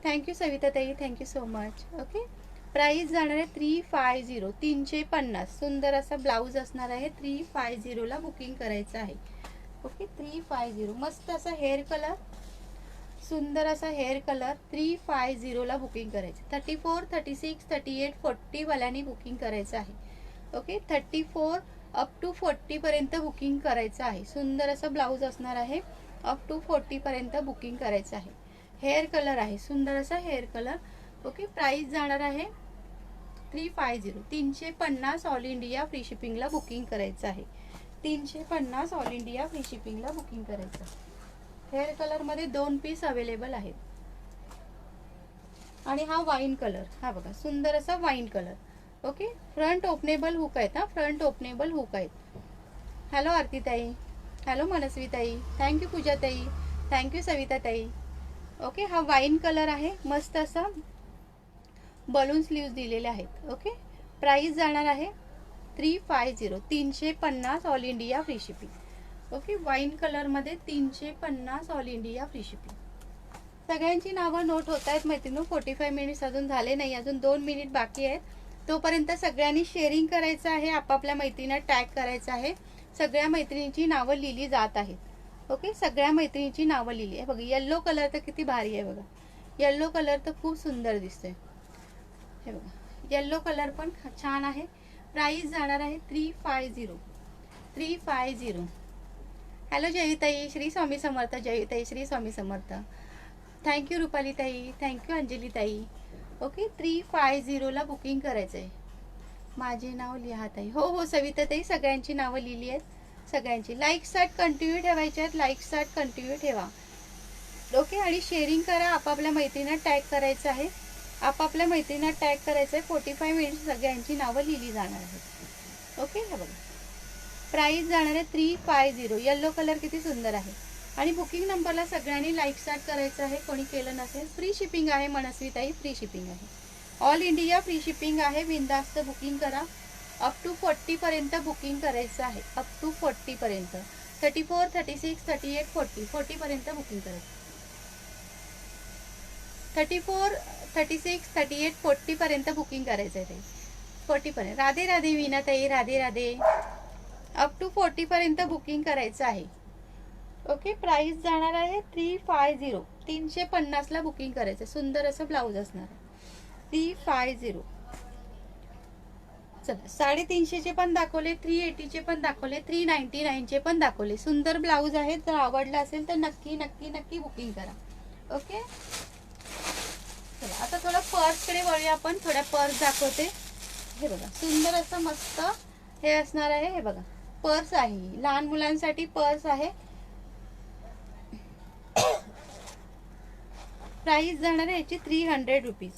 S1: थँक्यू सविता ताई, thank you so much. Okay, price जाणार आहे 350, 350. सुंदर असा ब्लाऊज असणार आहे. 350ला बुकिंग करायचं आहे. ओके, 350. मस्त असा हेअर कलर, सुंदर असा हेअर कलर. 350ला बुकिंग करायचं. 34, 36, 38, 40 वाल्यांनी बुकिंग करायचं आहे. ओके, 34 अप टू 40 पर्यंत बुकिंग करायचं आहे. सुंदर असं ब्लाऊज असणार आहे. अप टू 40 पर्यंत बुकिंग करायचं आहे. हेअर कलर आहे, सुंदर असा हेअर कलर. ओके, प्राइस जाणार आहे 350, 350 ऑल इंडिया फ्री शिपिंगला बुकिंग करायचं आहे. 350 ऑल इंडिया फ्री शिपिंगला बुकिंग करायचं. हेअर कलर मध्ये दोन पीस अवेलेबल आहेत. आणि हा वाईन कलर, हा बघा सुंदर असा wine colour. Okay, front openable hook आहेत हा, फ्रंट ओपनेबल हुक आहेत. हॅलो आरती ताई, हॅलो मनस्वी ताई, थँक्यू पूजा ताई, थँक्यू सविता ताई. ओके, हा वाईन कलर आहे. मस्त असा बलून स्लीव्ज दिलेले आहेत. ओके, प्राइस जाणार आहे 350, 350 all India free shipping. Okay, wine colour मध्ये 350 ऑल इंडिया फ्री शिपिंग. सगळ्यांची नावं नोट होत आहेत मैत्रिणी. 45 मिनिट्स अजून झाले नाही, अजून 2 मिनिट बाकी आहेत. तोपर्यंत सगळ्यांनी शेअरिंग करायचं आहे, आपापल्या मैत्रिणींना टॅग करायचं आहे. सगळ्या मैत्रिणींची नावं लिहिली जात आहेत. ओके, सगळ्या मैत्रिणींची नावं लिहिली आहे. बघा येल्लो कलर तर किती भारी आहे बघा. येल्लो कलर तर खूप सुंदर दिसतोय. हे बघा, येल्लो कलर पण छान आहे. प्राइस जाणार आहे 350. 350. हॅलो जयताई, श्री स्वामी समर्थ. जयताई, श्री स्वामी समर्थ. थँक्यू रुपाली ताई, थँक्यू अंजली ताई. ओके, 350ला बुकिंग करायचं आहे. माझे नाव लिहा ताई. हो हो सविता ताई, सगळ्यांची नावं लिहिली आहेत. सगळ्यांची लाईक स्टार्ट कंटिन्यू ठेवायचे आहेत. लाईक स्टार्ट कंटिन्यू ठेवा. ओके, आणि शेअरिंग करा. आपापल्या मैत्रिणींना टॅग करायचं आहे. आपापल्या मैत्रिणींना टॅग करायचं आहे. 45 मिनिट्स सगळ्यांची नावं लिहिली जाणार आहेत. ओके, हे बघा, प्राइस जाणार आहे 350. येल्लो कलर किती सुंदर आहे. आणि बुकिंग नंबरला सगळ्यांनी लाईक स्टार्ट करायचं आहे. कोणी केलं नसेल, फ्री शिपिंग आहे. मनस्वी ताई, फ्री शिपिंग आहे. ऑल इंडिया फ्री शिपिंग आहे. बिंदास्त बुकिंग करा. अप टू 40 पर्यंत बुकिंग करायचं आहे. अप टू 40 पर्यंत. 34, 36, 38, 40 पर्यंत बुकिंग करायचं. 34, 36, 38, 40 पर्यंत बुकिंग करायचं आहे. 40 पर्यंत. राधे राधे वीणा ताई, राधे राधे. अप टू 40 पर्यंत बुकिंग करायचं आहे. ओके, प्राइस जाणार आहे 350. 350ला बुकिंग करायचं. सुंदर असं ब्लाऊज असणार आहे. 350. चला, 350चे पण दाखवले, 380चे पण दाखवले, 399चे पण दाखवले. सुंदर ब्लाऊज आहेत. जर आवडला असेल तर नक्की नक्की नक्की बुकिंग करा. ओके, चला आता थोडं पर्सकडे वळूया आपण. थोड्या पर्स दाखवते. हे बघा, सुंदर असं मस्त हे असणार आहे. हे बघा, पर्स आहे. लहान मुलांसाठी पर्स आहे. प्राइस जाणार आहे याची 300 रुपीज.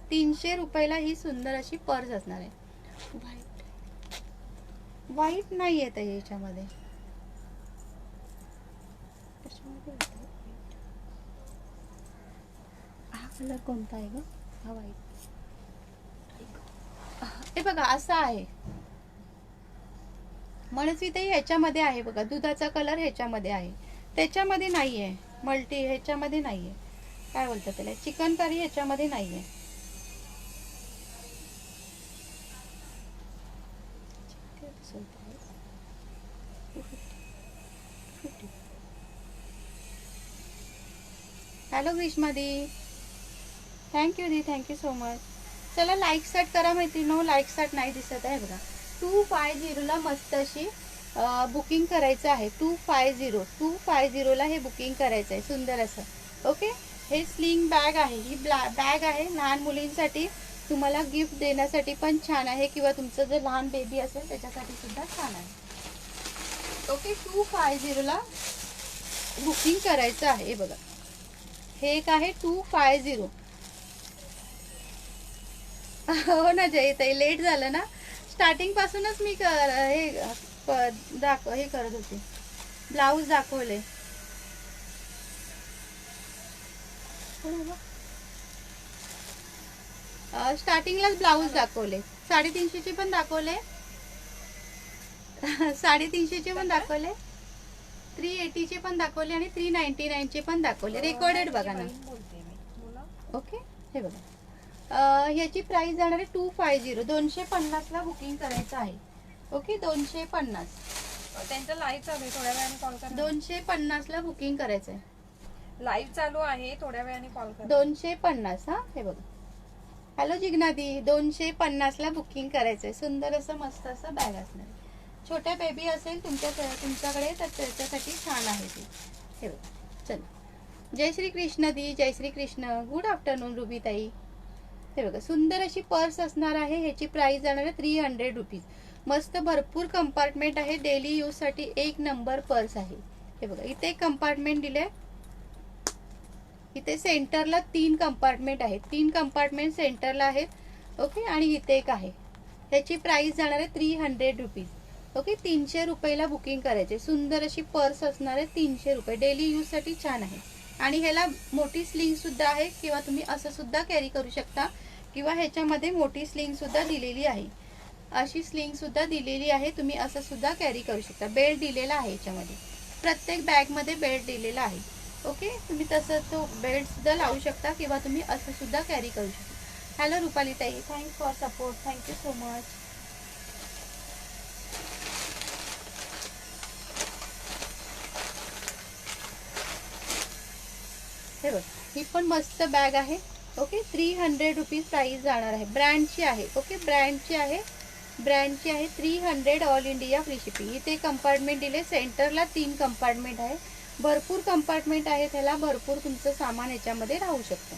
S1: 300 रुपयाला ही सुंदर अशी पर्स असणार आहे. व्हाईट नाही येत आहे याच्यामध्ये. हा कलर कोणता आहे ग? हा व्हाईट. हे बघा, असा आहे. मनस्वी ताई, ह्याच्यामध्ये आहे बघा, दुधाचा कलर ह्याच्यामध्ये आहे. त्याच्यामध्ये नाहीये. मल्टी ह्याच्यामध्ये नाहीये. काय बोलतात त्याला, चिकन करी ह्याच्यामध्ये नाहीये. हॅलो ग्रीष्मा दी, thank you di, thank you so much. चला लाईक स्टार्ट करा मैत्रिणींनो. लाईक स्टार्ट नाही दिसत आहे बघा. 250ला मस्त अशी बुकिंग करायचं आहे. 250ला हे बुकिंग करायचं आहे. सुंदर असं. ओके, हे स्लिंग बॅग आहे. ही बॅग आहे लहान मुलींसाठी. तुम्हाला गिफ्ट देण्यासाठी पण छान आहे, किंवा तुमचं जर लहान बेबी असेल त्याच्यासाठी सुद्धा छान आहे. ओके, 250ला बुकिंग करायचं आहे. हे बघा, हे एक आहे 250. हो ना जयताई, लेट झालं ना. स्टार्टिंग पासूनच मी हे करत होते. ब्लाऊज दाखवले. स्टार्टिंगलाच ब्लाऊज दाखवले. 350चे पण दाखवले. 350चे पण दाखवले. 380चे पण दाखवले आणि 399चे पण दाखवले. रेकॉर्डेड बघा ना. ओके, हे बघा, ह्याची प्राइस जाणार आहे 250. 250ला बुकिंग करायचं आहे. ओके, 250.
S2: त्यांचं लाईव्ह चालू आहे, थोड्या वेळाने कॉल करा.
S1: 250ला बुकिंग करायचं आहे.
S2: लाईव्ह चालू आहे, थोड्या वेळाने कॉल करा.
S1: 250. हा, हे बघा. हॅलो जिग्नादी, 250ला बुकिंग करायचंय. सुंदर असं मस्त असं बॅग असणार. छोट्या बेबी असेल तुमच्याकडे तर त्याच्यासाठी छान आहे ते. हे बघा, चला. जय श्री कृष्ण दी, जय श्री कृष्ण. गुड आफ्टरनून रुबीताई. हे बघा, सुंदर अशी पर्स असणार आहे. ह्याची प्राइस जाणार आहे 300 रुपीज. मस्त भरपूर कंपार्टमेंट आहे. डेली यूज साठी एक नंबर पर्स आहे. हे बघा, इथे एक कंपार्टमेंट दिले. इथे सेंटरला 3 कंपार्टमेंट आहेत. 3 कंपार्टमेंट सेंटरला आहेत. ओके, आणि इथे एक आहे. ह्याची प्राइस जाणार आहे 300 रुपीज. ओके, 300 रुपयाला बुकिंग करायचे. सुंदर अशी पर्स असणार आहे. 300 रुपये. डेली यूज साठी छान आहे. आणि ह्याला मोठी स्लिंग सुद्धा आहे, किंवा तुम्ही असं सुद्धा कॅरी करू शकता, किंवा ह्याच्यामध्ये मोठी स्लिंग सुद्धा दिलेली आहे. अशी स्लिंग सुद्धा दिलेली आहे. तुम्ही असं सुद्धा कॅरी करू शकता. बेल्ट दिलेला आहे ह्याच्यामध्ये. प्रत्येक बॅग मध्ये बेल्ट दिलेला आहे. ओके, तुम्ही तसं तो बेल्ट सुद्धा लावू शकता, किंवा तुम्ही असं सुद्धा कॅरी करू शकता. हॅलो रुपाली ताई, thanks for support. Thank you so much. हे बघ, ही पण मस्त बॅग आहे. ओके, 300 रुपीज प्राइस जाणार आहे. ब्रँडची आहे. ओके, ब्रँडची आहे. 300 ऑल इंडिया फ्री शिपिंग. इथे कंपार्टमेंट दिले. सेंटरला 3 कंपार्टमेंट आहे. भरपूर कंपार्टमेंट आहे त्याला. भरपूर तुमचं सामान याच्यामध्ये राहू शकतं.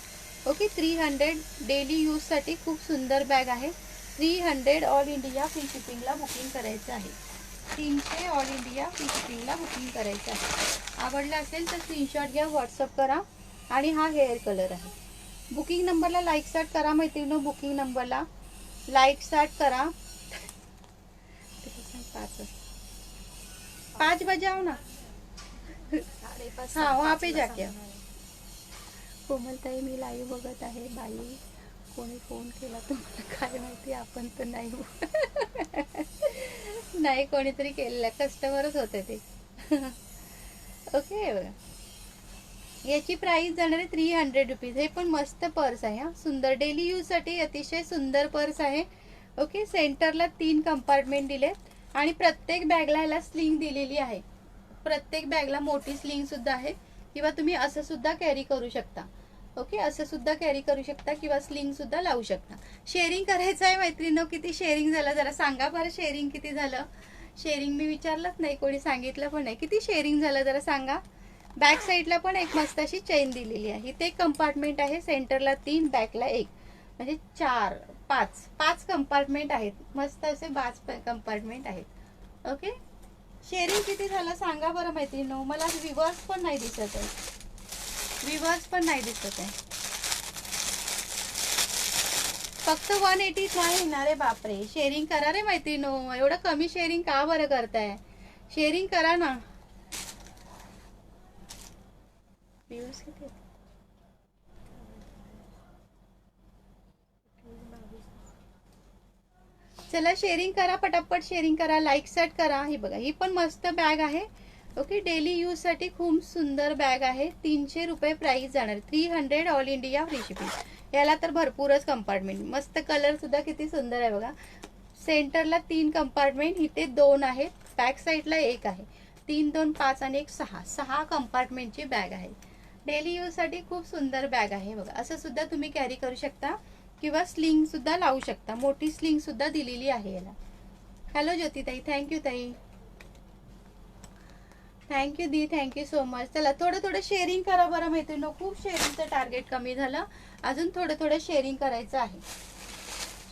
S1: ओके, 300 डेली यूजसाठी खूप सुंदर बॅग आहे. 300 ऑल इंडिया फ्री शिपिंगला बुकिंग करायचं आहे. 300 ऑल इंडिया फ्री शिपिंगला बुकिंग करायचं आहे. आवडलं असेल तर स्क्रीनशॉट घ्या, व्हॉट्सअप करा. आणि हा हेअर कलर आहे. बुकिंग नंबरला लाईक स्टार्ट करा मैत्रिणी. बुकिंग नंबरला लाईक स्टार्ट करा. 5 बजे आओ ना. हाँ, वहाँ पे जाके आओ. कोमलताई, मी लाईव्ह बघत आहे. बाई, कोणी फोन केला तुम्हाला काय माहिती, आपण तर नाही. नाही, कोणीतरी केलेला, कस्टमरच होते ते. ओके, बघा याची प्राइस जाणार आहे 300 रुपीज. हे पण मस्त पर्स आहे हा, सुंदर डेली यूजसाठी अतिशय सुंदर पर्स आहे. ओके, सेंटरला 3 कंपार्टमेंट दिले आणि प्रत्येक बॅगला ह्याला स्लिंग दिलेली आहे. प्रत्येक बॅगला मोठी स्लिंग सुद्धा आहे, किंवा तुम्ही असं सुद्धा कॅरी करू शकता. ओके, असं सुद्धा कॅरी करू शकता किंवा स्लिंग सुद्धा लावू शकता. शेअरिंग करायचं आहे मैत्रिणी. किती शेअरिंग झालं जरा सांगा बरं. शेअरिंग किती झालं? शेअरिंग मी विचारलंच नाही, कोणी सांगितलं पण नाही. किती शेअरिंग झालं जरा सांगा. बॅक साईडला पण एक मस्त अशी चेन दिलेली आहे. इथे कंपार्टमेंट आहे. सेंटरला 3, बॅकला 1, म्हणजे 4, 5 कंपार्टमेंट आहेत. मस्त असे 5 कंपार्टमेंट आहेत. ओके, शेअरिंग किती झालं सांगा बरं मैत्रिणी. मला विवर्स पण नाही दिसत आहे. विवर्स पण नाही दिसत आहे. फक्त 180 नाही येणार आहे. बापरे, शेअरिंग करा रे मैत्रिणी. एवढं कमी शेअरिंग का बरं करताय? शेअरिंग करा ना. व्ह्यूज किती आहेत? चला शेअरिंग करा, पटापट शेअरिंग करा, लाईक स्टार्ट करा. ही बघा, ही पण मस्त बॅग आहे. ओके, डेली यूज साठी खूप सुंदर बॅग आहे. 300 रुपये प्राइस जाणार. 300 ऑल इंडिया फ्री शिपिंग. याला तर भरपूरच कंपार्टमेंट. मस्त कलर सुद्धा किती सुंदर आहे बघा. सेंटरला 3 कंपार्टमेंट, इथे 2 आहेत. बॅक साईडला 1 आहे. 3, 2, 5 आणि 1, 6 कंपार्टमेंटची बॅग आहे. डेली यूज साठी खूप सुंदर बॅग आहे बघा. असं सुद्धा तुम्ही कॅरी करू शकता किंवा स्लिंग सुद्धा लावू शकता. मोठी स्लिंग सुद्धा दिलेली आहे याला. हॅलो ज्योतिताई, thank you tai, thank you di, thank you so much. चला थोडं शेअरिंग करा बरं मैत्रिणी. खूप शेअरिंगचं टार्गेट कमी झालं. अजून थोडं शेअरिंग करायचं आहे.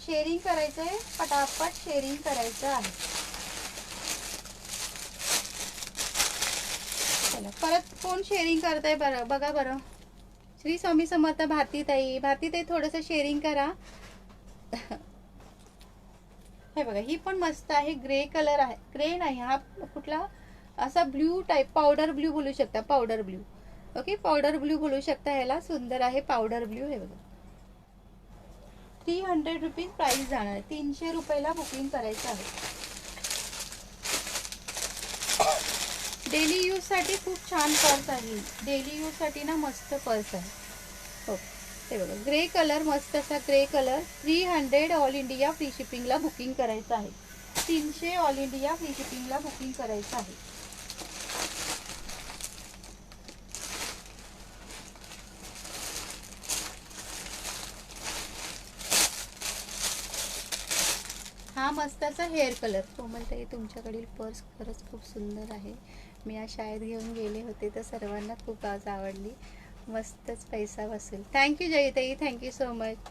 S1: शेअरिंग करायचं आहे, पटापट शेअरिंग करायचं आहे. चला, परत कोण शेअरिंग करताय बरं बघा बरं. श्री स्वामी समर्थ. भारतीताई, थोडंसं शेअरिंग करा. हे बघा, ही पण मस्त आहे. ग्रे कलर आहे. ग्रे नाही, हा कुठला असा ब्ल्यू टाइप, पावडर ब्ल्यू बोलू शकता. Powder blue. Okay, powder blue बोलू शकता ह्याला. सुंदर आहे पावडर ब्ल्यू. हे बघा, 300 रुपीज प्राइस जाणार आहे. 300 रुपयाला बुकिंग करायचं आहे. डेली यूज साठी खूप छान पर्स आहे. डेली यूज साठी ना मस्त पर्स आहे. हो, ते बघा, ग्रे कलर, मस्त असा grey colour. 300 all India free शिपिंगला बुकिंग करायचं आहे. 300 ऑल इंडिया फ्री शिपिंगला बुकिंग करायचं आहे. हा मस्त असा हेअर कलर. कोमलताई, तुमच्याकडील पर्स खरंच खूप सुंदर आहे. मी आज शाळेत घेऊन गेले होते तर सर्वांना खूप आज आवडली. मस्तच पैसा वसूल. थँक्यू जयताई, थँक्यू सो मच.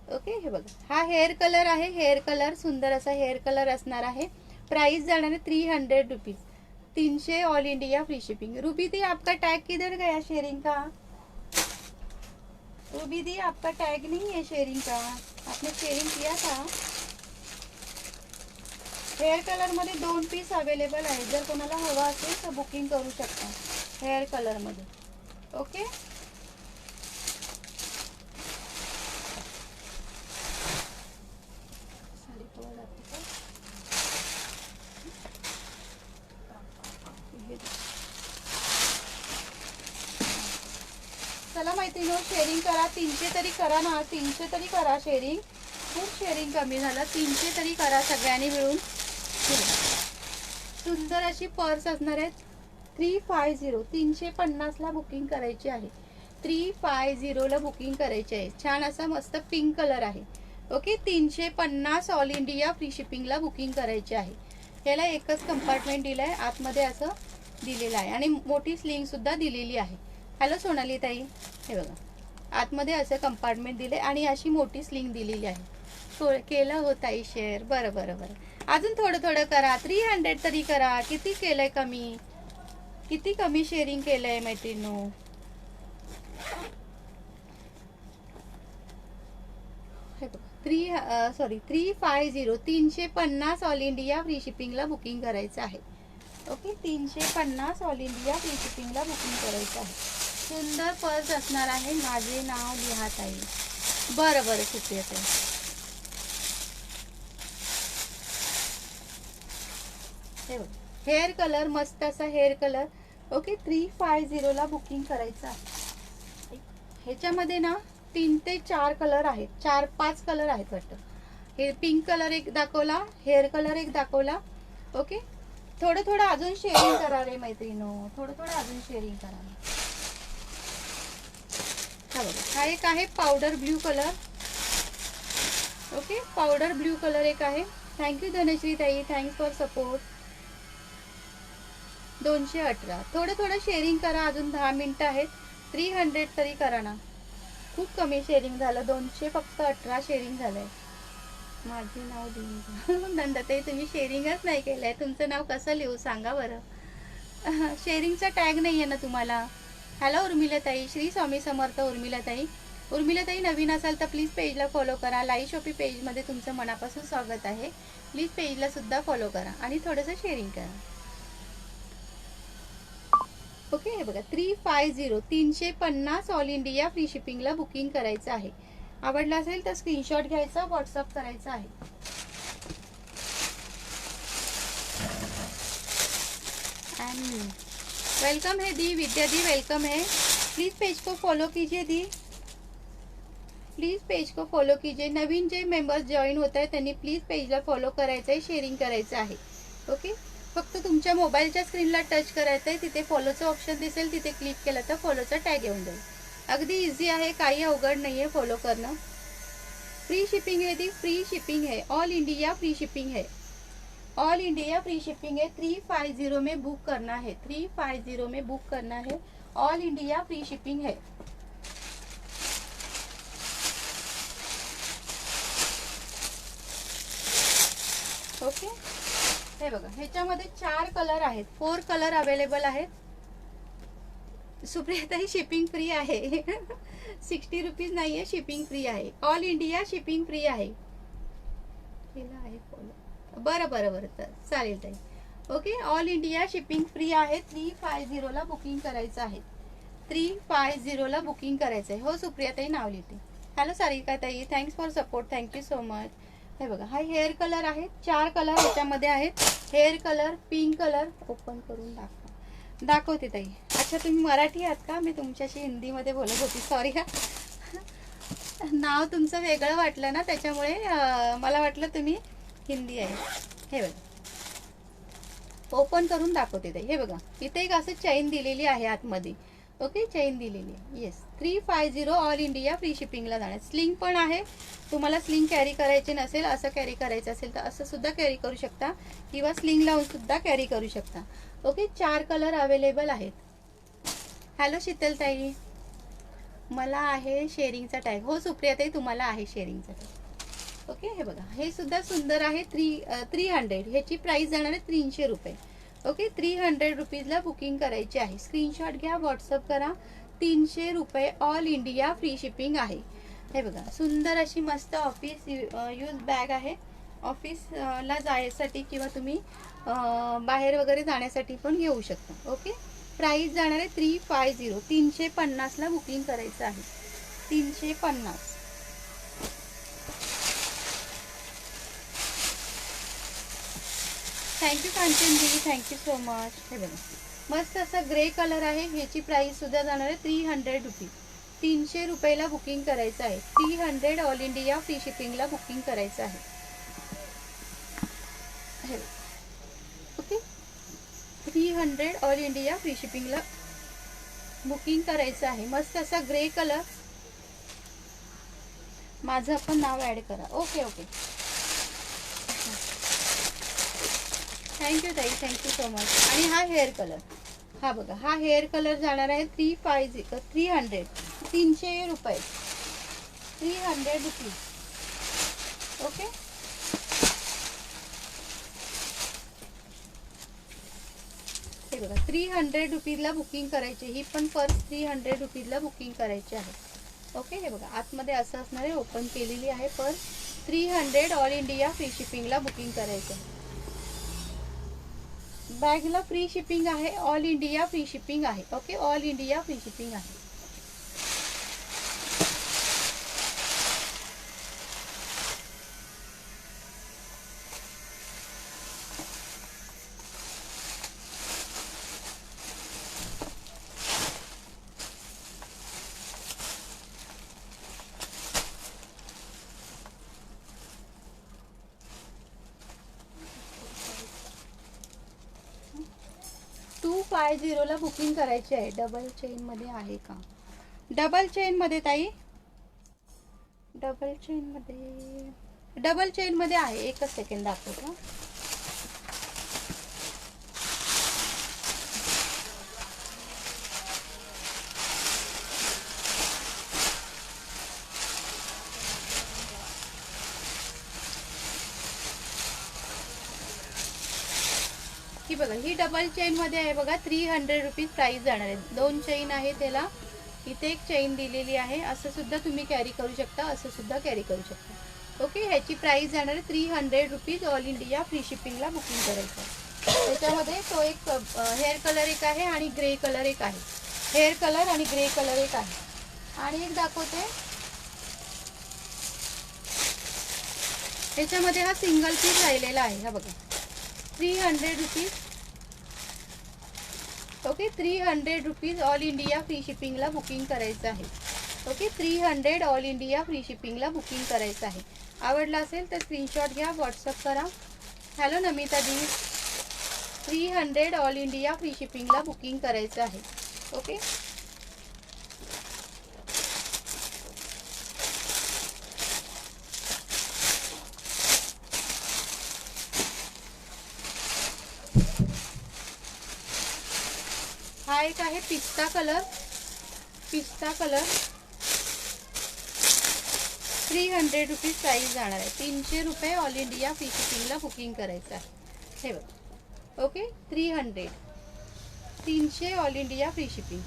S1: ओके, हे बघा, हा हेअर कलर आहे. हेअर कलर, सुंदर असा हेअर कलर असणार आहे. प्राइस जाणार है 300 rupees. 300 all India free shipping. Ruby di, आपका टैग किधर गया शेयरिंग का? रूबी दी, आपका टैग नहीं है शेयरिंग का. आपने शेयरिंग किया था. हेअर कलर मध्ये 2 पीस अवेलेबल आहे. जर कोणाला हवा असेल तर बुकिंग करू शकता हेअर कलर मध्ये. ओके, चला मैत्रिणी, शेअरिंग करा. 300 तरी करा ना. 300 तरी करा शेअरिंग. खूप शेअरिंग कमी झालं. 300 तरी करा सगळ्यांनी मिळून. सुंदर अशी पर्स असणार आहे. 350 350 ला बुकिंग करायची आहे. 350 ला बुकिंग करायची आहे. छान असा मस्त पिंक कलर आहे. ओके, 350 ऑल इंडिया फ्री शिपिंगला बुकिंग करायची आहे. याला एकच कंपार्टमेंट दिलं आहे, आतमध्ये असं दिलेलं आहे आणि मोठी स्लिंग सुद्धा दिलेली आहे. हॅलो सोनाली ताई, हे बघा आतमध्ये असं कंपार्टमेंट दिले आणि अशी मोठी स्लिंग दिलेली आहे. केलं हो ताई शेअर. बरं बरं बरं, अजून थोडं थोडं करा. 300 तरी करा. किती केलंय कमी, किती कमी शेअरिंग केलंय मैत्रिणींनो. हे बघा 350 350 ऑल इंडिया फ्री शिपिंगला बुकिंग करायचं आहे. ओके, 350 ऑल इंडिया फ्री शिपिंगला बुकिंग करायचं आहे. सुंदर पर्स असणार आहे. माझे नाव लिहा ताई. बरं बरं, सुप्रिया ताई. हे बघा हेअर कलर, मस्त असा हेअर कलर. ओके, 350 ला बुकिंग करायचं आहे. ह्याच्यामध्ये ना 3 ते 4 कलर आहेत, 4-5 कलर आहेत वाटतं. हे पिंक कलर एक दाखवला, हेअर कलर एक दाखवला. ओके, थोडं थोडं अजून शेअरिंग करा रे मैत्रिणींनो, थोडं थोडं अजून शेअरिंग करा. हा बघा, हा एक आहे powder blue colour. Okay, powder blue colour एक आहे. थँक्यू धनश्री ताई, थँक्स फॉर सपोर्ट. 218. थोडं थोडं शेअरिंग करा, अजून 10 मिनिटं आहेत. 300 तरी करा ना. खूप कमी शेअरिंग झालं, 200 फक्त 18 शेअरिंग झालंय. माझे नाव लिहू. नंदाताई तुम्ही शेअरिंगच नाही केलंय, तुमचं नाव कसं लिहू सांगा बरं. शेअरिंगचा टॅग नाही आहे ना तुम्हाला. हॅलो उर्मिलाताई, श्री स्वामी समर्थ. उर्मिलाताई, उर्मिलाताई नवीन असाल तर प्लीज पेजला फॉलो करा. लाईव्ह शॉपिंग पेजमध्ये तुमचं मनापासून स्वागत आहे. प्लीज पेजला सुद्धा फॉलो करा आणि थोडंसं शेअरिंग करा. ओके, हे बघा 350 350 ऑल इंडिया फ्री शिपिंगला बुकिंग करायचं आहे. आवडला असेल तर स्क्रीनशॉट घ्यायचा, व्हॉट्सअप करायचा आहे. एंड वेलकम है दी, विद्या दी वेलकम है. प्लीज पेज को फॉलो कीजिए दी, प्लीज पेज को फॉलो कीजिए. नवीन जे मेंबर्स जॉईन होत आहेत त्यांनी प्लीज पेजला फॉलो करायचं आहे, शेअरिंग करायचं आहे. ओके, फक्त तुमच्या मोबाईलच्या स्क्रीनला टच करायचं आहे, तिथे फॉलोचं ऑप्शन दिसेल, तिथे क्लिक केलं तर फॉलोचा टॅग येऊन जाईल. अगदी इझी आहे, काही अवघड नाही आहे फॉलो करणं. फ्री शिपिंग है दी, फ्री शिपिंग है, ऑल इंडिया फ्री शिपिंग है, ऑल इंडिया फ्री शिपिंग है. 350 में बुक करना है, 350 में बुक करना है. ऑल इंडिया फ्री शिपिंग है. ओके, हे बघा ह्याच्यामध्ये 4 कलर आहेत, 4 कलर अवेलेबल आहेत. सुप्रियाताई शिपिंग फ्री आहे. 60 रुपीज नाही आहे, शिपिंग फ्री आहे. ऑल इंडिया शिपिंग फ्री आहे. केलं आहे फॉलो. बरं बरं बरं, तर चालेल ताई. Okay, all India shipping free आहे. 350 ला बुकिंग करायचं आहे. 350 ला बुकिंग करायचं आहे. हो सुप्रियाताई, नाव लिहिते. हॅलो सारिका ताई, thanks for support, thank you so much. हे बघा हा हेअर कलर आहे, 4 कलर ह्याच्यामध्ये आहेत. Hair colour, pink colour. Open करून दाखवते ताई. अच्छा तुम्ही मराठी आहात का? मी तुमच्याशी हिंदीमध्ये बोलत होती, सॉरी हा. नाव तुमचं वेगळं वाटलं ना, त्याच्यामुळे मला वाटलं तुम्ही हिंदी आहे. हे बघा ओपन करून दाखवते ताई. हे बघा इथे एक असं चैन दिलेली आहे आतमध्ये. ओके, चैन दिलेली आहे. येस, 350 ऑल इंडिया फ्री शिपिंगला जाणार. स्लिंग पण आहे, तुम्हाला स्लिंग कॅरी करायची नसेल, असं कॅरी करायचं असेल तर असं सुद्धा कॅरी करू शकता किंवा स्लिंग लावून सुद्धा कॅरी करू शकता. ओके, 4 कलर अवेलेबल आहेत. हॅलो शीतलताई, मला आहे शेअरिंगचा टॅग. हो सुप्रियाताई, तुम्हाला आहे शेअरिंगचा टॅग. ओके, हे बघा हे सुद्धा सुंदर आहे. 300 ह्याची प्राइस जाणार आहे 300 रुपये. ओके, 300 रुपीजला बुकिंग करायची आहे. स्क्रीनशॉट घ्या, व्हॉट्सअप करा. 300 रुपये ऑल इंडिया फ्री शिपिंग आहे. हे बघा सुंदर अशी मस्त ऑफिस यूज बॅग आहे. ऑफिसला जायसाठी किंवा तुम्ही बाहेर वगैरे जाण्यासाठी पण घेऊ शकता. ओके, प्राइस जाणार आहे 350. 350 ला बुकिंग करायचं आहे. 350. थँक्यू कांचनजी, थँक्यू सो मच. हे बघा मस्त असा ग्रे कलर आहे. ह्याची प्राइस सुद्धा जाणार आहे 300 रुपीज. 300 रुपयाला बुकिंग करायचं आहे. 300 ऑल इंडिया फ्री शिपिंगला बुकिंग करायचं आहे. ओके, 300 ऑल इंडिया फ्री शिपिंगला बुकिंग करायचं आहे. मस्त असा ग्रे कलर. माझं पण नाव ॲड करा. Okay okay, thank you tai, thank you so much. आणि हा हेअर कलर, हा बघा, हा हेअर कलर जाणार आहे 300, 300 रुपये, 300 रुपीज. ओके, हे बघा 300 रुपीजला बुकिंग करायचे. ही पण पर्स 300 रुपीजला बुकिंग करायची आहे. ओके, हे बघा आतमध्ये असं असणार आहे. ओपन केलेली आहे पर्स. 300 ऑल इंडिया फ्री शिपिंगला बुकिंग करायचं आहे. बॅगला फ्री शिपिंग आहे. ऑल इंडिया फ्री शिपिंग आहे. Okay, all India free shipping two. टू 50 ला बुकिंग करायची आहे. डबल चेन मध्ये आहे का? डबल चेन मध्ये ताई, डबल चेन मध्ये आहे. एकच सेकंड दाखवतो. ही बघा, ही डबल चेन मध्ये आहे बघा. 300 रुपीज प्राइस जाणार आहे. 2 चेन आहे त्याला. इथे एक चेन दिलेली आहे. असं सुद्धा तुम्ही कॅरी करू शकता, असं सुद्धा कॅरी करू शकता. ओके, ह्याची प्राइस जाणार आहे 300 रुपीज. ऑल इंडिया फ्री शिपिंगला बुकिंग करायचं. त्याच्यामध्ये तो एक हेअर कलर एक आहे आणि ग्रे कलर एक आहे. हेअर कलर आणि ग्रे कलर एक आहे. आणि एक दाखवते, त्याच्यामध्ये हा सिंगल पीस राहिलेला आहे. हा बघा, 300 rupees. Okay, 300 rupees all India free शिपिंगला बुकिंग करायचं आहे. ओके, 300 ऑल इंडिया फ्री शिपिंगला बुकिंग करायचं आहे. आवडला असेल तर स्क्रीनशॉट घ्या, व्हॉट्सअप करा. Hello Namita di, 300 all India free शिपिंगला बुकिंग करायचं आहे. ओके, हा एक आहे पिस्ता कलर. 300 रुपीज प्राइस जाणार आहे. 300 रुपये ऑल इंडिया फ्री शिपिंगला बुकिंग करायचं आहे. हे बघ, okay, 300 all India free shipping.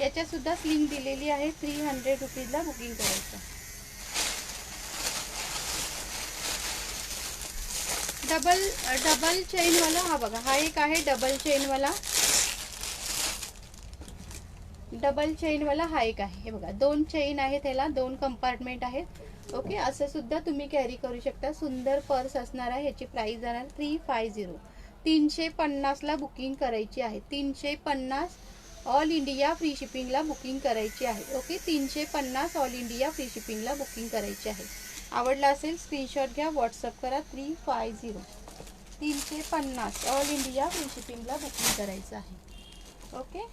S1: याच्यात सुद्धा स्लिंग दिलेली आहे. 300 रुपीजला बुकिंग करायचं. डबल चेन वाला, हा बघा, हा एक आहे डबल चेन वाला. हा एक आहे. हे बघा, 2 चेन आहे त्याला, 2 कंपार्टमेंट आहेत. ओके, असं सुद्धा तुम्ही कॅरी करू शकता. सुंदर पर्स असणार आहे. ह्याची प्राइस जाणार 350. 350 ला बुकिंग करायची आहे. 350 ऑल इंडिया फ्री शिपिंगला बुकिंग करायची आहे. ओके, 350 ऑल इंडिया फ्री शिपिंगला बुकिंग करायची आहे. आवडला असेल स्क्रीनशॉट घ्या, व्हॉट्सअप करा. 350, 350 ऑल इंडिया फ्री शिपिंगला बुकिंग करायचं आहे. ओके,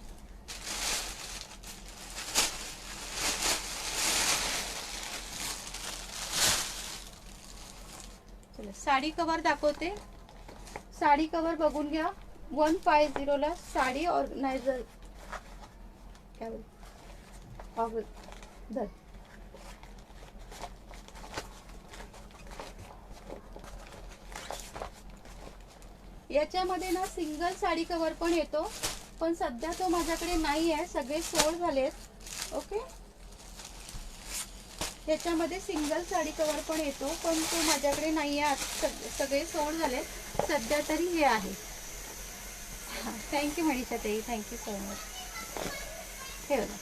S1: चला साडी कवर दाखवते. साडी कवर बघून घ्या. 150 ला साडी ऑर्गनायझर, काय बोल, याच्यामध्ये ना सिंगल साडी कवर पण येतो, पण सध्या तो माझ्याकडे नाही आहे. सगळे सोल्ड झालेत. ओके, ह्याच्यामध्ये सिंगल साडी कवर पण येतो, पण तो माझ्याकडे नाही आहे. सगळे सोल्ड झाले सध्या तरी. हे आहे. थँक्यू मनीषा ताई, थँक्यू सो मच. हे बघा,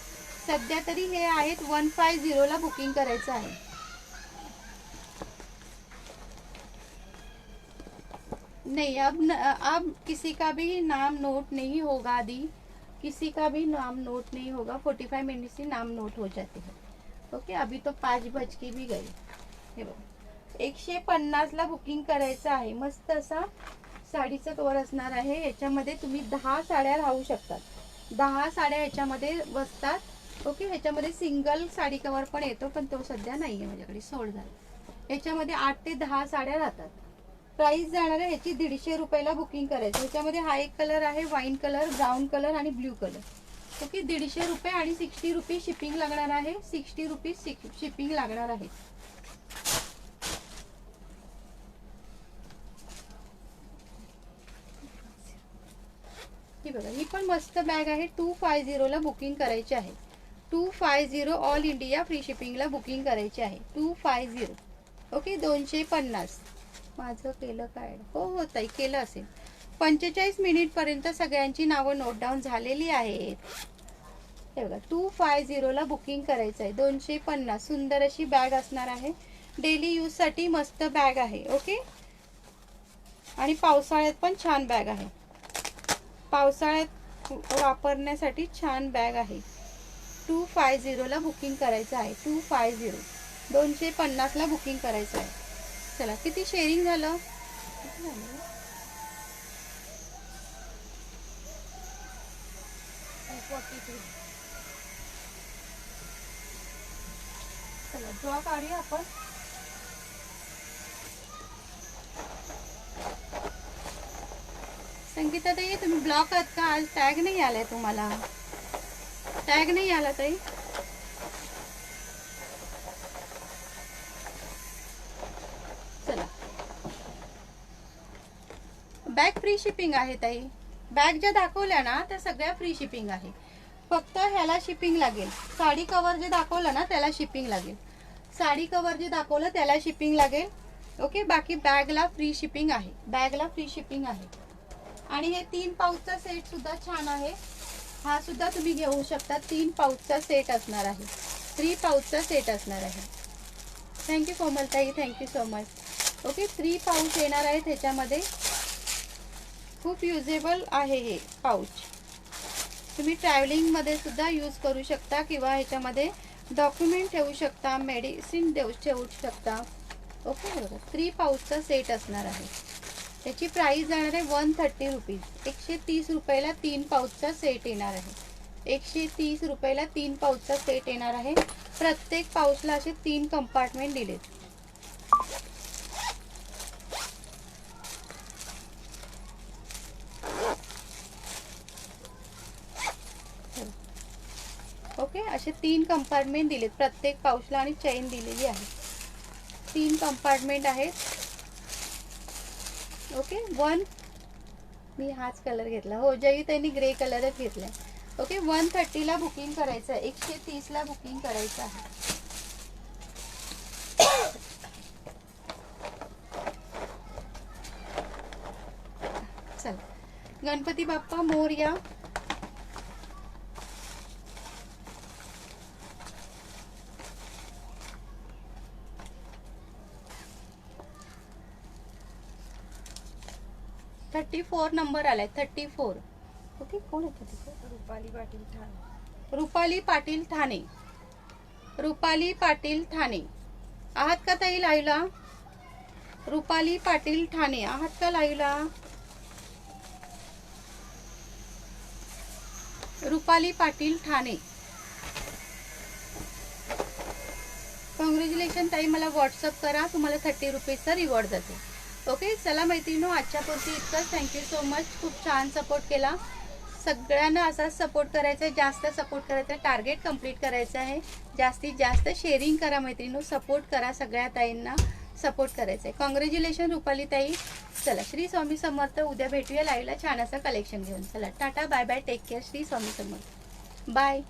S1: सध्या तरी हे आहेत. 150 ला बुकिंग करायचं आहे. नहीं, अब किसी का भी नाम नोट नहीं होगा दी, किसी का भी नाम नोट नहीं होगा. 45 मिनट से नाम नोट हो जाते हैं. ओके, अभी तो 5 बज के भी गए. हे बघा, 150 ला बुकिंग करायचं आहे. मस्त असा साडीचा कवर असणार आहे. याच्यामध्ये तुम्ही 10 साड्या राहू शकतात. 10 साड्या ह्याच्यामध्ये बसतात. ओके, ह्याच्यामध्ये सिंगल साडी कवर पण येतो, पण तो सध्या नाही आहे माझ्याकडे, सोल्ड झाला. याच्यामध्ये 8 ते 10 साड्या राहतात. प्राइस जाणार आहे ह्याची 150 रुपयाला बुकिंग करायचं. ह्याच्यामध्ये हा एक कलर आहे, वाईन कलर, ब्राऊन कलर आणि ब्ल्यू कलर. ओके, 150 रुपये आणि 60 रुपीज शिपिंग लागणार आहे. 60 रुपीज शिपिंग लागणार आहे. ही बघा, ही पण मस्त बॅग आहे. 250 ला बुकिंग करायची आहे. 250 ऑल इंडिया फ्री शिपिंगला बुकिंग करायची आहे. 250. ओके, 250. माझं केलं काय? हो हो ताई, केलं असेल. 45 मिनिट पर्यंत सगळ्यांची नावं नोट डाऊन झालेली आहेत. हे बघा, 250 ला बुकिंग करायचं आहे. 250. सुंदर अशी बॅग असणार आहे. डेली यूज साठी मस्त बॅग आहे. ओके, आणि पावसाळ्यात पण छान बॅग आहे. पावसाळ्यात वापरण्यासाठी छान बॅग आहे. 250 ला बुकिंग करायचं आहे. 250. 250 ला बुकिंग करायचं आहे. चला, किती शेअरिंग झालं? चला, ड्रॉ काढूया आपण. संगीता ताई, तुम्ही ब्लॉक आहात का? आज टॅग नाही आलाय तुम्हाला? टॅग नाही आला ताई? चला, बॅग फ्री शिपिंग आहे ताई. बॅग ज्या दाखवल्या ना त्या सगळ्या फ्री शिपिंग आहे. फक्त ह्याला शिपिंग लागेल. साडी कव्हर जे दाखवलं ना त्याला शिपिंग लागेल. साडी कव्हर जे दाखवलं त्याला शिपिंग लागेल. ओके, बाकी बॅगला फ्री शिपिंग आहे. बॅगला फ्री शिपिंग आहे. आणि हे 3 पाऊचचा सेट सुद्धा छान आहे. हा सुद्धा तुम्ही घेऊ शकता. 3 पाऊचचा सेट असणार आहे. 3 पाऊचचा सेट असणार आहे. थँक्यू कोमलताई, thank you so much. Okay, 3 pouch येणार आहेत ह्याच्यामध्ये. खूप युजेबल आहे हे पाऊच. तुम्ही ट्रॅव्हलिंगमध्ये सुद्धा यूज करू शकता किंवा ह्याच्यामध्ये डॉक्युमेंट ठेवू शकता, मेडिसिन ठेवू शकता. ओके, बरोबर. 3 पाऊचचा सेट असणार आहे. त्याची प्राइस जाणार आहे 130 रुपीज. 130 रुपयाला 3 पाऊचचा सेट येणार आहे. 130 रुपयाला 3 पाऊचचा सेट येणार आहे. प्रत्येक पाऊचला असे 3 कंपार्टमेंट दिलेत. ओके, असे 3 कंपार्टमेंट दिलेत प्रत्येक पाऊचला आणि चेन दिलेली आहे. 3 कंपार्टमेंट आहेत. ओके, मी हाच कलर घेतला. हो, जयी त्यांनी ग्रे कलरच घेतलाय. ओके, 130 ला बुकिंग करायचं आहे. 130 ला बुकिंग करायचं आहे. चल, गणपती बाप्पा मोरया. थर्टी 34 नंबर आलाय. 34. ओके, कोण आहे 34?
S2: रुपाली पाटील ठाणे.
S1: रुपाली पाटील ठाणे. रुपाली पाटील ठाणे आहात का ताई लाईव्हला? रुपाली पाटील ठाणे आहात का लाईव्हला? रुपाली पाटील ठाणे. कॉंग्रॅच्युलेशन ताई, मला व्हॉट्सअप करा. तुम्हाला 30 रुपीजचा रिवॉर्ड जाते. ओके, चला मैत्रिणींनो, आजच्या पुरती इतकंच. Thank you so much. खूप छान सपोर्ट केला. सगळ्यांना असाच सपोर्ट करायचा आहे. जास्त सपोर्ट करायचा आहे. टार्गेट कंप्लीट करायचं आहे. जास्तीत जास्त शेअरिंग करा मैत्रिणींनो. सपोर्ट करा. सगळ्या ताईंना सपोर्ट करायचं आहे. कॉंग्रॅच्युलेशन रुपाली ताई. चला, श्री स्वामी समर्थ. उद्या भेटूया लाईव्हला छान असं कलेक्शन घेऊन. चला, टाटा, bye bye, take care. Shri Swami Samarth. Bye.